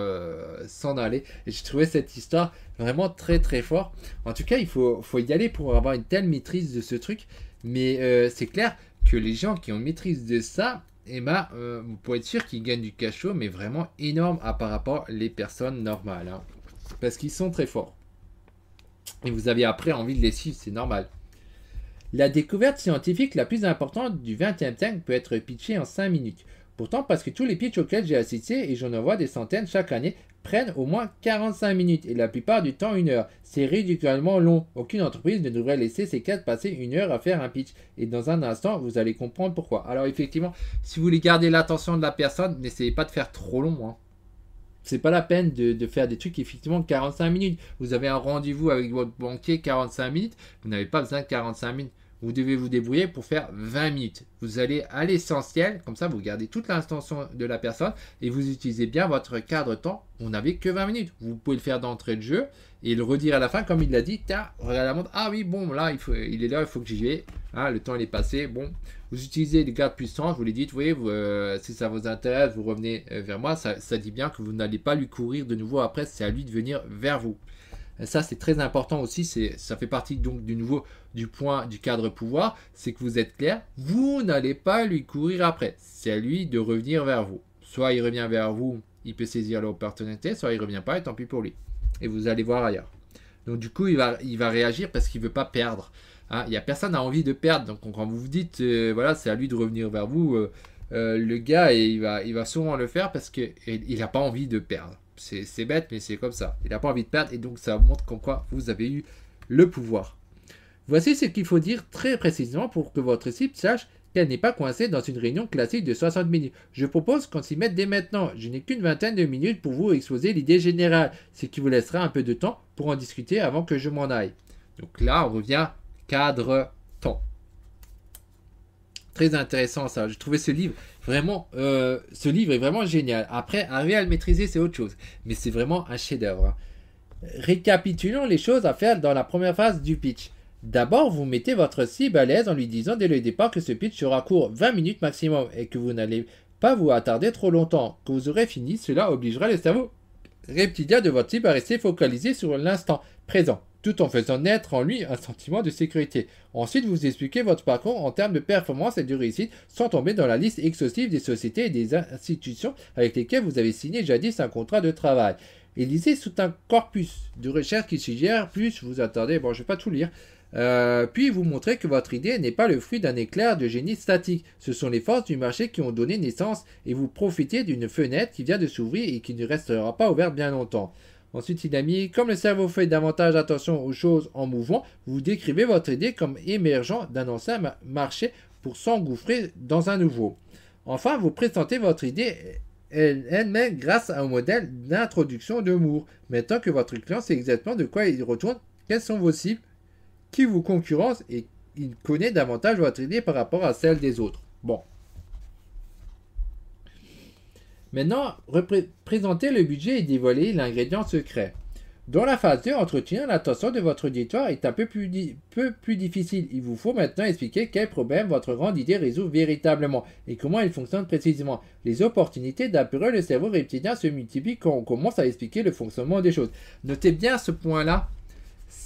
s'en aller. Et j'ai trouvé cette histoire vraiment très très fort. En tout cas, il faut y aller pour avoir une telle maîtrise de ce truc. Mais c'est clair que les gens qui ont maîtrise de ça, eh ben, vous pouvez être sûr qu'ils gagnent du cash flow, mais vraiment énorme par rapport aux personnes normales. Hein. Parce qu'ils sont très forts. Et vous avez après envie de les suivre, c'est normal. La découverte scientifique la plus importante du XXe siècle peut être pitchée en 5 minutes. Pourtant, parce que tous les pitchs auxquels j'ai assisté, et j'en envoie des centaines chaque année, prennent au moins 45 minutes, et la plupart du temps 1 heure. C'est ridiculement long. Aucune entreprise ne devrait laisser ses cadres passer 1 heure à faire un pitch. Et dans un instant, vous allez comprendre pourquoi. Alors effectivement, si vous voulez garder l'attention de la personne, n'essayez pas de faire trop long. Hein. C'est pas la peine de faire des trucs effectivement 45 minutes. Vous avez un rendez-vous avec votre banquier 45 minutes, vous n'avez pas besoin de 45 minutes. Vous devez vous débrouiller pour faire 20 minutes. Vous allez à l'essentiel, comme ça vous gardez toute l'intention de la personne et vous utilisez bien votre cadre temps. Vous n'avez que 20 minutes. Vous pouvez le faire d'entrée de jeu et le redire à la fin comme il l'a dit. Regarde la montre. Ah oui, bon, là, il est là, il faut que j'y vais. Hein, le temps il est passé. Bon, vous utilisez les gardes puissants. Vous lui dites, oui, si ça vous intéresse, vous revenez vers moi. Ça dit bien que vous n'allez pas lui courir de nouveau après. C'est à lui de venir vers vous. Ça, c'est très important aussi. Ça fait partie donc du point du cadre pouvoir. C'est que vous êtes clair. Vous n'allez pas lui courir après. C'est à lui de revenir vers vous. Soit il revient vers vous, il peut saisir l'opportunité. Soit il ne revient pas et tant pis pour lui. Et vous allez voir ailleurs. Donc du coup, il va réagir parce qu'il ne veut pas perdre. Hein, il n'y a personne qui a envie de perdre. Donc quand vous vous dites, voilà, c'est à lui de revenir vers vous, le gars, il va souvent le faire parce qu'il n'a pas envie de perdre. C'est bête, mais c'est comme ça. Il n'a pas envie de perdre et donc ça montre comme quoi vous avez eu le pouvoir. Voici ce qu'il faut dire très précisément pour que votre cible sache qu'elle n'est pas coincée dans une réunion classique de 60 minutes. Je propose qu'on s'y mette dès maintenant. Je n'ai qu'une vingtaine de minutes pour vous exposer l'idée générale, ce qui vous laissera un peu de temps pour en discuter avant que je m'en aille. Donc là, on revient cadre temps. Très intéressant ça. Je trouvais ce livre est vraiment génial. Après, arriver à le maîtriser, c'est autre chose. Mais c'est vraiment un chef-d'œuvre. Hein. Récapitulons les choses à faire dans la première phase du pitch. D'abord, vous mettez votre cible à l'aise en lui disant dès le départ que ce pitch sera court 20 minutes maximum et que vous n'allez pas vous attarder trop longtemps. Quand vous aurez fini, cela obligera le cerveau reptilien de votre cible à rester focalisé sur l'instant présent, tout en faisant naître en lui un sentiment de sécurité. Ensuite, vous expliquez votre parcours en termes de performance et de réussite sans tomber dans la liste exhaustive des sociétés et des institutions avec lesquelles vous avez signé jadis un contrat de travail. Et lisez sous un corpus de recherche qui suggère, plus vous attendez, bon je ne vais pas tout lire, puis vous montrez que votre idée n'est pas le fruit d'un éclair de génie statique. Ce sont les forces du marché qui ont donné naissance et vous profitez d'une fenêtre qui vient de s'ouvrir et qui ne restera pas ouverte bien longtemps. Ensuite, il a mis, comme le cerveau fait davantage attention aux choses en mouvement, vous décrivez votre idée comme émergeant d'un ancien marché pour s'engouffrer dans un nouveau. Enfin, vous présentez votre idée elle-même grâce à un modèle d'introduction de Moore. Maintenant que votre client sait exactement de quoi il retourne, quelles sont vos cibles, qui vous concurrence et il connaît davantage votre idée par rapport à celle des autres. Bon. Maintenant, présentez le budget et dévoilez l'ingrédient secret. Dans la phase 2, entretenir l'attention de votre auditoire est un peu plus difficile. Il vous faut maintenant expliquer quels problèmes votre grande idée résout véritablement et comment il fonctionne précisément. Les opportunités d'apeurer le cerveau reptilien se multiplient quand on commence à expliquer le fonctionnement des choses. Notez bien ce point-là.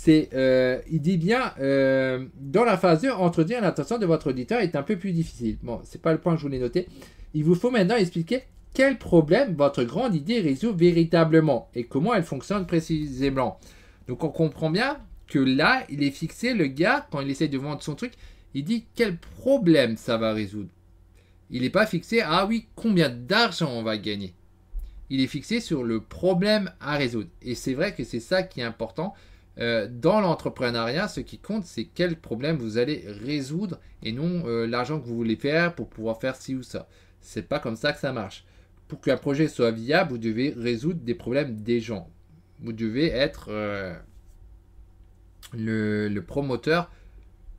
Il dit bien, dans la phase 2, entretenir l'attention de votre auditeur est un peu plus difficile. Bon, c'est pas le point que je voulais noter. Il vous faut maintenant expliquer quel problème votre grande idée résout véritablement et comment elle fonctionne précisément. Donc on comprend bien que là, il est fixé, le gars, quand il essaie de vendre son truc, il dit quel problème ça va résoudre. Il n'est pas fixé, ah oui, combien d'argent on va gagner. Il est fixé sur le problème à résoudre. Et c'est vrai que c'est ça qui est important. Dans l'entrepreneuriat, ce qui compte, c'est quel problème vous allez résoudre et non l'argent que vous voulez faire pour pouvoir faire ci ou ça. C'est pas comme ça que ça marche. Pour qu'un projet soit viable, vous devez résoudre des problèmes des gens. Vous devez être le promoteur,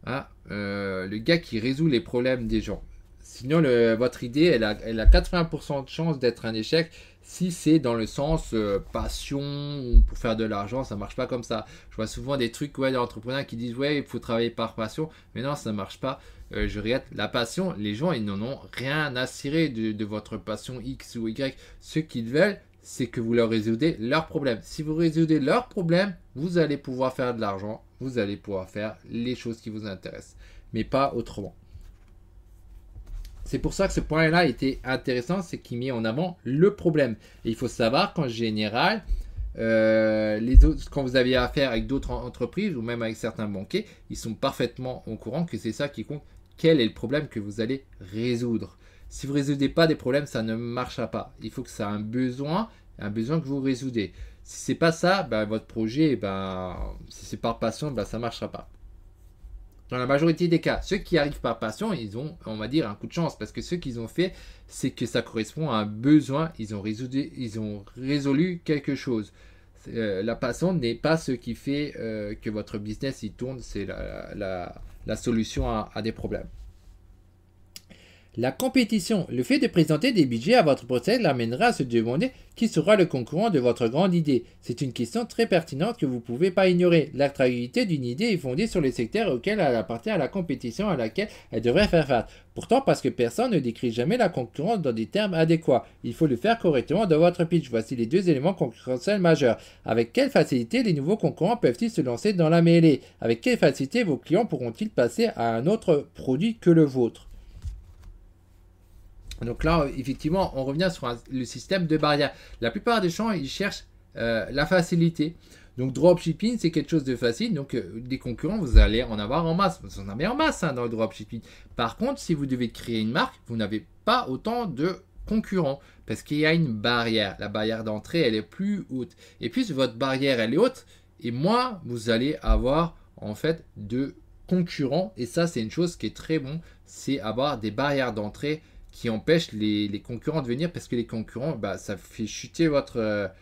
hein, le gars qui résout les problèmes des gens. Sinon, votre idée, elle a 80% de chance d'être un échec Si c'est dans le sens passion ou pour faire de l'argent, ça marche pas comme ça. Je vois souvent des trucs d'entrepreneurs qui disent ouais, il faut travailler par passion, mais non, ça marche pas. Je regarde la passion, les gens ils n'en ont rien à cirer de votre passion X ou Y. Ce qu'ils veulent, c'est que vous leur résoudez leurs problèmes. Si vous résoudez leurs problèmes, vous allez pouvoir faire de l'argent, vous allez pouvoir faire les choses qui vous intéressent, mais pas autrement. C'est pour ça que ce point-là était intéressant, c'est qu'il met en avant le problème. Et il faut savoir qu'en général, quand vous avez affaire avec d'autres entreprises ou même avec certains banquiers, ils sont parfaitement au courant que c'est ça qui compte. Quel est le problème que vous allez résoudre? Si vous ne résoudez pas des problèmes, ça ne marchera pas. Il faut que ça ait un besoin que vous résoudez. Si c'est pas ça, votre projet, si c'est par passion, ça ne marchera pas. Dans la majorité des cas, ceux qui arrivent par passion, ils ont, on va dire, un coup de chance. Parce que ce qu'ils ont fait, c'est que ça correspond à un besoin. Ils ont résolu quelque chose. La passion n'est pas ce qui fait que votre business il tourne. C'est la solution à des problèmes. La compétition. Le fait de présenter des budgets à votre prospect l'amènera à se demander qui sera le concurrent de votre grande idée. C'est une question très pertinente que vous ne pouvez pas ignorer. L'attractivité d'une idée est fondée sur le secteur auquel elle appartient à la compétition à laquelle elle devrait faire face. Pourtant, parce que personne ne décrit jamais la concurrence dans des termes adéquats, il faut le faire correctement dans votre pitch. Voici les deux éléments concurrentiels majeurs. Avec quelle facilité les nouveaux concurrents peuvent-ils se lancer dans la mêlée? Avec quelle facilité vos clients pourront-ils passer à un autre produit que le vôtre? Donc là, effectivement, on revient sur le système de barrières. La plupart des gens, ils cherchent la facilité. Donc, dropshipping, c'est quelque chose de facile. Donc, des concurrents, vous allez en avoir en masse. Vous en avez en masse dans le dropshipping. Par contre, si vous devez créer une marque, vous n'avez pas autant de concurrents parce qu'il y a une barrière. La barrière d'entrée, elle est plus haute. Et plus votre barrière, elle est haute, et moins vous allez avoir, en fait, de concurrents. Et ça, c'est une chose qui est très bon. C'est avoir des barrières d'entrée qui empêche les concurrents de venir parce que les concurrents, ça fait chuter votre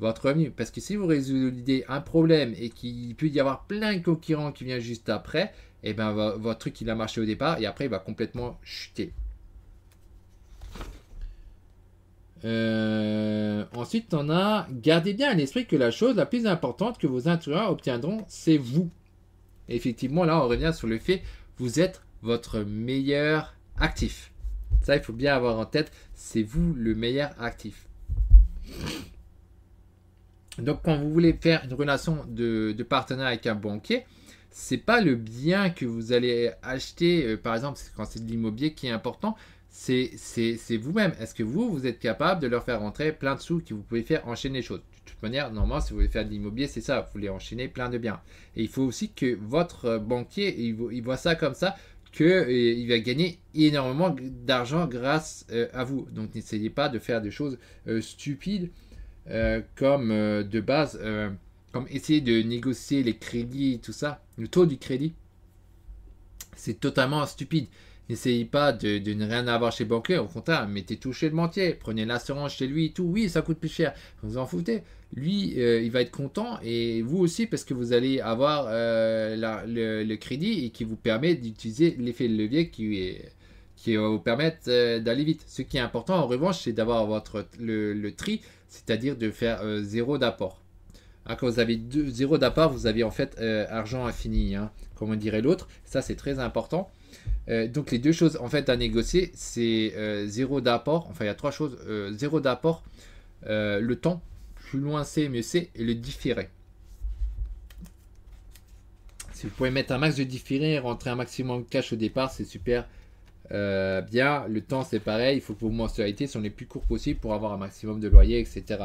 revenu. Parce que si vous résolvez un problème et qu'il peut y avoir plein de concurrents qui viennent juste après, et votre truc il a marché au départ et après il va complètement chuter. Ensuite, on a gardez bien à l'esprit que la chose la plus importante que vos intervenants obtiendront, c'est vous. Et effectivement, là, on revient sur le fait vous êtes votre meilleur actif. Ça, il faut bien avoir en tête, c'est vous le meilleur actif. Donc, quand vous voulez faire une relation de partenariat avec un banquier, c'est pas le bien que vous allez acheter, par exemple, quand c'est de l'immobilier qui est important, c'est vous-même. Est-ce que vous êtes capable de leur faire rentrer plein de sous que vous pouvez faire enchaîner les choses? De toute manière, normalement, si vous voulez faire de l'immobilier, c'est ça, vous voulez enchaîner plein de biens. Et il faut aussi que votre banquier, il voit ça comme ça, qu'il va gagner énormément d'argent grâce à vous. Donc n'essayez pas de faire des choses stupides comme de base, comme essayer de négocier les crédits et tout ça. Le taux du crédit, c'est totalement stupide. N'essayez pas de ne rien avoir chez le banquier. Au contraire, mettez tout chez le banquier. Prenez l'assurance chez lui et tout. Oui, ça coûte plus cher. Vous en foutez. Lui, il va être content et vous aussi parce que vous allez avoir le crédit et qui vous permet d'utiliser l'effet de levier qui va vous permettre d'aller vite. Ce qui est important en revanche, c'est d'avoir le tri, c'est-à-dire de faire zéro d'apport. Quand vous avez zéro d'apport, vous avez en fait argent infini, comme on dirait l'autre. Ça, c'est très important. Donc les deux choses en fait à négocier, c'est zéro d'apport. Enfin, il y a trois choses. Zéro d'apport, le temps. Plus loin c'est, mieux c'est. Et le différé. Si vous pouvez mettre un max de différé, rentrer un maximum de cash au départ, c'est super bien. Le temps, c'est pareil. Il faut que vos mensualités sont les plus courtes possibles pour avoir un maximum de loyer, etc.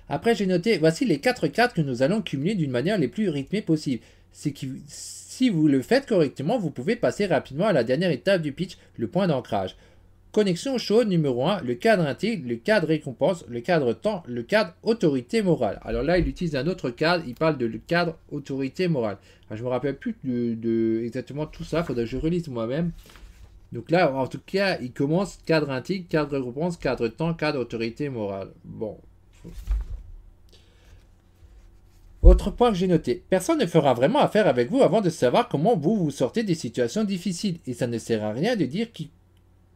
Après, j'ai noté, voici les 4 cadres que nous allons cumuler d'une manière les plus rythmée possible. Si vous le faites correctement, vous pouvez passer rapidement à la dernière étape du pitch, le point d'ancrage. Connexion chaude numéro 1, le cadre intègre, le cadre récompense, le cadre temps, le cadre autorité morale. Alors là, il utilise un autre cadre, il parle de le cadre autorité morale. Alors, je ne me rappelle plus de exactement tout ça, il faudrait que je relise moi-même. Donc là, en tout cas, il commence cadre intègre, cadre récompense, cadre temps, cadre autorité morale. Bon. Autre point que j'ai noté, personne ne fera vraiment affaire avec vous avant de savoir comment vous sortez des situations difficiles. Et ça ne sert à rien de dire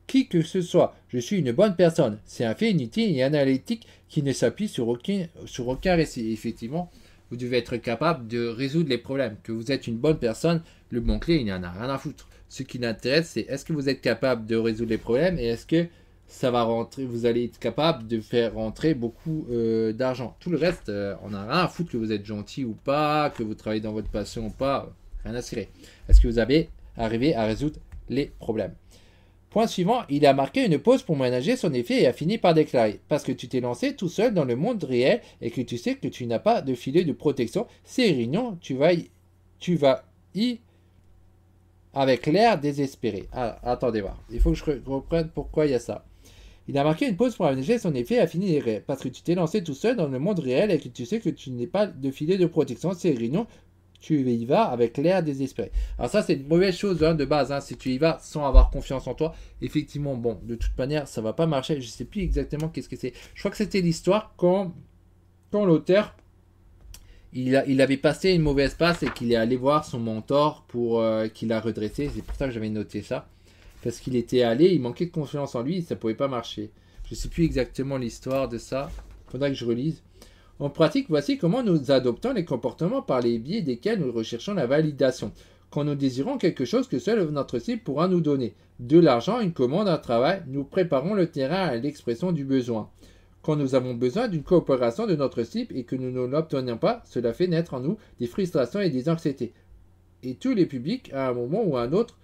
qui que ce soit. Je suis une bonne personne. C'est un fait inutile et analytique qui ne s'appuie sur aucun récit. Effectivement, vous devez être capable de résoudre les problèmes. Que vous êtes une bonne personne, le banquier, il n'y en a rien à foutre. Ce qui l'intéresse, c'est est-ce que vous êtes capable de résoudre les problèmes et est-ce que ça va rentrer, vous allez être capable de faire rentrer beaucoup d'argent. Tout le reste, on n'a rien à foutre que vous êtes gentil ou pas, que vous travaillez dans votre passion ou pas, rien à cirer. Est-ce que vous avez arrivé à résoudre les problèmes? Point suivant, il a marqué une pause pour ménager son effet et a fini par déclarer: parce que tu t'es lancé tout seul dans le monde réel et que tu sais que tu n'as pas de filet de protection, c'est réunion, tu vas y avec l'air désespéré. Ah, attendez voir, il faut que je reprenne pourquoi il y a ça. Il a marqué une pause pour aménager son effet et a fini parce que tu t'es lancé tout seul dans le monde réel et que tu sais que tu n'as pas de filet de protection, c'est réunion, tu y vas avec l'air désespéré. Alors ça, c'est une mauvaise chose de base. Hein. Si tu y vas sans avoir confiance en toi, effectivement, bon, de toute manière, ça va pas marcher. Je sais plus exactement qu'est-ce que c'est. Je crois que c'était l'histoire quand l'auteur, il avait passé une mauvaise passe et qu'il est allé voir son mentor pour qu'il a redressé. C'est pour ça que j'avais noté ça. Parce qu'il était allé, il manquait de confiance en lui, ça pouvait pas marcher. Je sais plus exactement l'histoire de ça. Faudra que je relise. En pratique, voici comment nous adoptons les comportements par les biais desquels nous recherchons la validation. Quand nous désirons quelque chose que seul notre cible pourra nous donner, de l'argent, une commande, un travail, nous préparons le terrain à l'expression du besoin. Quand nous avons besoin d'une coopération de notre cible et que nous ne l'obtenons pas, cela fait naître en nous des frustrations et des anxiétés. Et tous les publics, à un moment ou à un autre,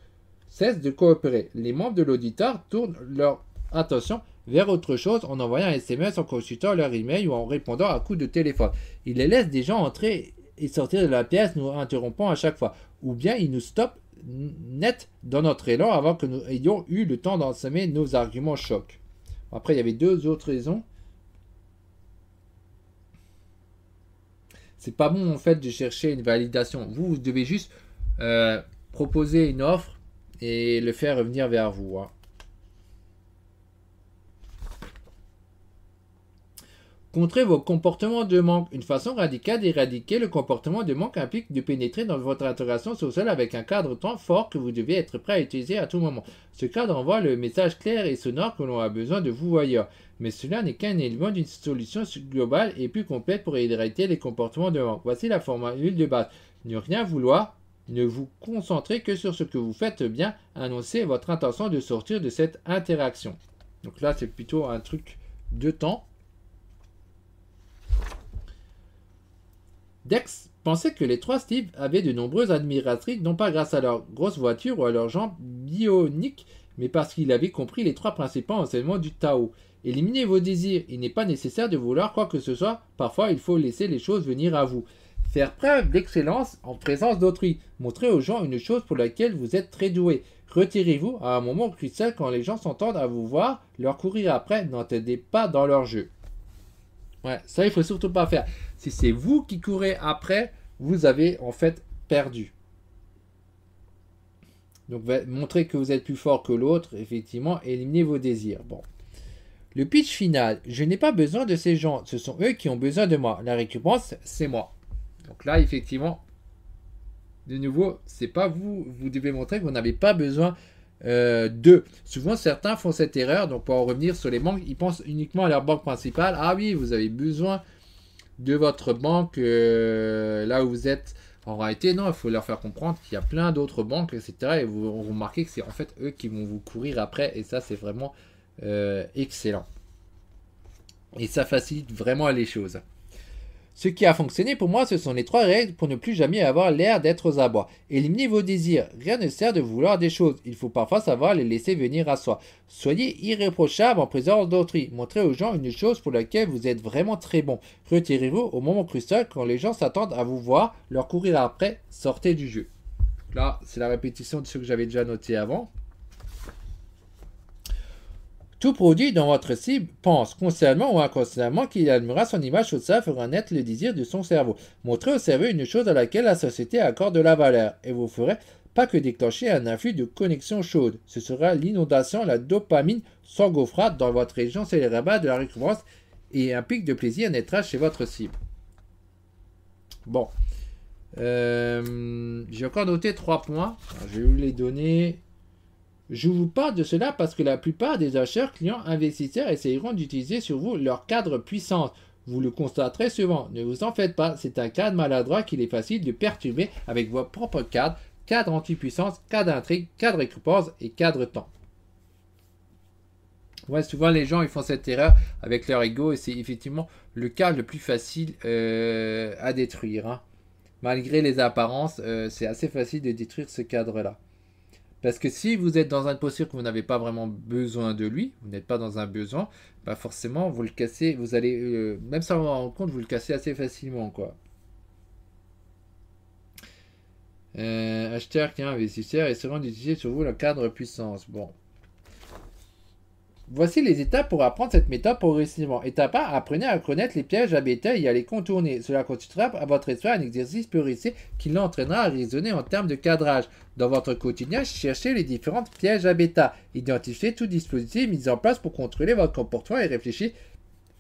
cessent de coopérer. Les membres de l'auditoire tournent leur attention vers autre chose en envoyant un SMS, en consultant leur email ou en répondant à coups de téléphone. Ils les laissent des gens entrer et sortir de la pièce, nous interrompant à chaque fois. Ou bien ils nous stoppent net dans notre élan avant que nous ayons eu le temps d'ensemer nos arguments chocs. Après, il y avait deux autres raisons. C'est pas bon en fait de chercher une validation. Vous devez juste proposer une offre et le faire revenir vers vous. Hein. Contrez vos comportements de manque. Une façon radicale d'éradiquer le comportement de manque implique de pénétrer dans votre interaction sociale avec un cadre temps fort que vous devez être prêt à utiliser à tout moment. Ce cadre envoie le message clair et sonore que l'on a besoin de vous ailleurs. Mais cela n'est qu'un élément d'une solution globale et plus complète pour éradiquer les comportements de manque. Voici la formule de base. Ne rien vouloir. Ne vous concentrez que sur ce que vous faites bien. Annoncez votre intention de sortir de cette interaction. Donc là, c'est plutôt un truc de temps. Dex pensait que les trois Steve avaient de nombreuses admiratrices, non pas grâce à leur grosse voiture ou à leurs jambes bioniques, mais parce qu'il avait compris les trois principaux enseignements du Tao. Éliminez vos désirs. Il n'est pas nécessaire de vouloir quoi que ce soit. Parfois, il faut laisser les choses venir à vous. Faire preuve d'excellence en présence d'autrui. Montrez aux gens une chose pour laquelle vous êtes très doué. Retirez-vous à un moment crucial quand les gens s'entendent à vous voir, leur courir après. N'entendez pas dans leur jeu. Ouais, ça, il faut surtout pas faire. Si c'est vous qui courez après, vous avez en fait perdu. Donc, montrez que vous êtes plus fort que l'autre, effectivement, éliminez vos désirs. Bon. Le pitch final. Je n'ai pas besoin de ces gens. Ce sont eux qui ont besoin de moi. La récompense, c'est moi. Donc là, effectivement, de nouveau, c'est pas vous. Vous devez montrer que vous n'avez pas besoin d'eux. Souvent, certains font cette erreur. Donc, pour en revenir sur les banques, ils pensent uniquement à leur banque principale. Ah oui, vous avez besoin de votre banque là où vous êtes. En réalité, non, il faut leur faire comprendre qu'il y a plein d'autres banques, etc. Et vous remarquez que c'est en fait eux qui vont vous courir après. Et ça, c'est vraiment excellent. Et ça facilite vraiment les choses. Ce qui a fonctionné pour moi, ce sont les trois règles pour ne plus jamais avoir l'air d'être aux abois. Éliminez vos désirs. Rien ne sert de vouloir des choses. Il faut parfois savoir les laisser venir à soi. Soyez irréprochable en présence d'autrui. Montrez aux gens une chose pour laquelle vous êtes vraiment très bon. Retirez-vous au moment crucial quand les gens s'attendent à vous voir, leur courir après, sortez du jeu. Là, c'est la répétition de ce que j'avais déjà noté avant. Tout produit dont votre cible pense, consciemment ou inconsciemment, qu'il admirera son image sociale fera naître le désir de son cerveau. Montrez au cerveau une chose à laquelle la société accorde de la valeur et vous ferez pas que déclencher un afflux de connexions chaudes. Ce sera l'inondation, la dopamine s'engouffrera dans votre région cérébrale de la récompense et un pic de plaisir naîtra chez votre cible. Bon. J'ai encore noté 3 points. Alors, je vais vous les donner Je vous parle de cela parce que la plupart des acheteurs, clients, investisseurs essayeront d'utiliser sur vous leur cadre puissance. Vous le constaterez souvent. Ne vous en faites pas, c'est un cadre maladroit qu'il est facile de perturber avec vos propres cadres, cadre anti-puissance, cadre intrigue, cadre récompense et cadre temps. Ouais, souvent les gens ils font cette erreur avec leur ego et c'est effectivement le cadre le plus facile à détruire, hein. Malgré les apparences, c'est assez facile de détruire ce cadre-là. Parce que si vous êtes dans une posture que vous n'avez pas vraiment besoin de lui, vous n'êtes pas dans un besoin, bah forcément vous le cassez, vous allez, même sans vous en rendre compte, vous le cassez assez facilement, quoi. Acheteur, client, investisseur, essaieront d'utiliser sur vous le cadre puissance. Bon. Voici les étapes pour apprendre cette méthode progressivement. Étape 1, apprenez à connaître les pièges à bêta et à les contourner. Cela constituera à votre esprit un exercice peu risqué qui l'entraînera à raisonner en termes de cadrage. Dans votre quotidien, cherchez les différents pièges à bêta. Identifiez tout dispositif mis en place pour contrôler votre comportement et réfléchissez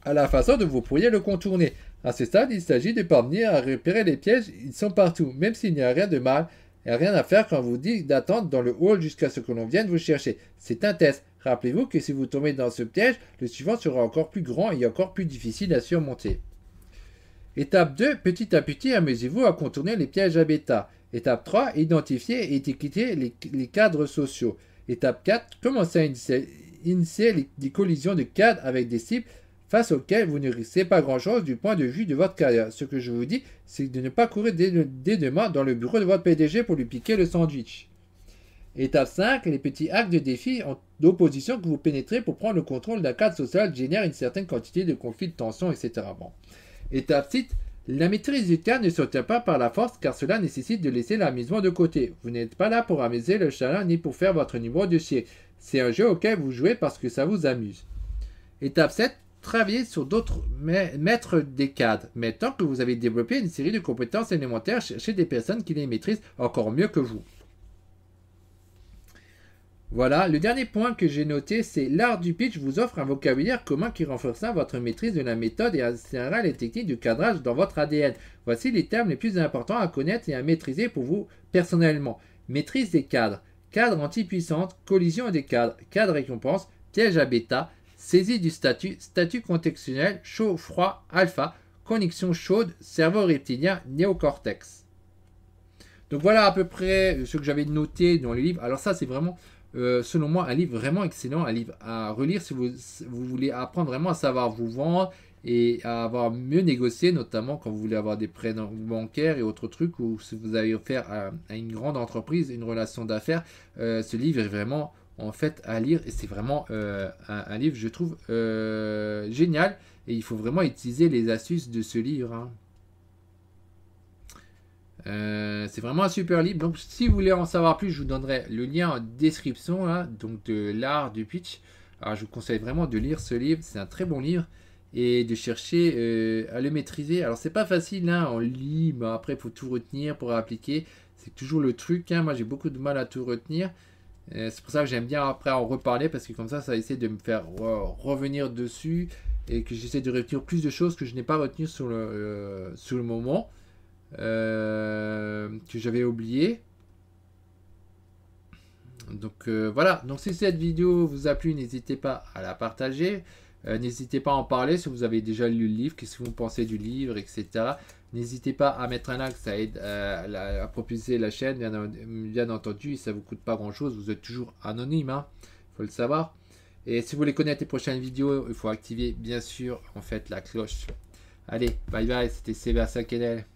à la façon dont vous pourriez le contourner. À ce stade, il s'agit de parvenir à repérer les pièges, ils sont partout, même s'il n'y a rien de mal. Il n'y a rien à faire quand on vous dit d'attendre dans le hall jusqu'à ce que l'on vienne vous chercher. C'est un test. Rappelez-vous que si vous tombez dans ce piège, le suivant sera encore plus grand et encore plus difficile à surmonter. Étape 2, petit à petit, amusez-vous à contourner les pièges à bêta. Étape 3, identifier et étiqueter les cadres sociaux. Étape 4, commencez à initier les collisions de cadres avec des cibles face auxquelles vous ne risquez pas grand-chose du point de vue de votre carrière. Ce que je vous dis, c'est de ne pas courir dès demain dans le bureau de votre PDG pour lui piquer le sandwich. Étape 5, les petits actes de défi d'opposition que vous pénétrez pour prendre le contrôle d'un cadre social génèrent une certaine quantité de conflits, de tensions, etc. Bon. Étape 6, la maîtrise du cadre ne s'obtient pas par la force car cela nécessite de laisser l'amusement de côté. Vous n'êtes pas là pour amuser le chaland ni pour faire votre numéro de siècle. C'est un jeu auquel vous jouez parce que ça vous amuse. Étape 7, travaillez sur d'autres maîtres des cadres. Mais tant que vous avez développé une série de compétences élémentaires, cherchez des personnes qui les maîtrisent encore mieux que vous. Voilà, le dernier point que j'ai noté, c'est l'art du pitch vous offre un vocabulaire commun qui renforcera votre maîtrise de la méthode et insérera les techniques du cadrage dans votre ADN. Voici les termes les plus importants à connaître et à maîtriser pour vous personnellement. Maîtrise des cadres, cadre anti-puissante, collision des cadres, cadre récompense, piège à bêta, saisie du statut, statut contextuel, chaud, froid, alpha, connexion chaude, cerveau reptilien, néocortex. Donc voilà à peu près ce que j'avais noté dans les livres. Alors ça c'est vraiment... selon moi, un livre vraiment excellent, un livre à relire si vous voulez apprendre vraiment à savoir vous vendre et à avoir mieux négocié, notamment quand vous voulez avoir des prêts bancaires et autres trucs, ou si vous avez offert à une grande entreprise une relation d'affaires. Ce livre est vraiment en fait à lire et c'est vraiment un livre, je trouve, génial et il faut vraiment utiliser les astuces de ce livre, hein. C'est vraiment un super livre. Donc, si vous voulez en savoir plus, je vous donnerai le lien en description là, donc de l'art du pitch. Alors, je vous conseille vraiment de lire ce livre. C'est un très bon livre et de chercher à le maîtriser. Alors, c'est pas facile, hein, on lit, mais après, il faut tout retenir pour appliquer. C'est toujours le truc, hein. Moi, j'ai beaucoup de mal à tout retenir. C'est pour ça que j'aime bien après en reparler parce que comme ça essaie de me faire revenir dessus et que j'essaie de retenir plus de choses que je n'ai pas retenues sur le moment. Que j'avais oublié. Donc voilà, donc si cette vidéo vous a plu, n'hésitez pas à la partager, n'hésitez pas à en parler si vous avez déjà lu le livre, qu'est-ce que vous pensez du livre, etc. N'hésitez pas à mettre un like, ça aide à propulser la chaîne, bien entendu, ça vous coûte pas grand chose, vous êtes toujours anonyme, hein, faut le savoir. Et si vous voulez connaître les prochaines vidéos, il faut activer bien sûr en fait la cloche. Allez, bye bye, c'était Sébastien Kennel.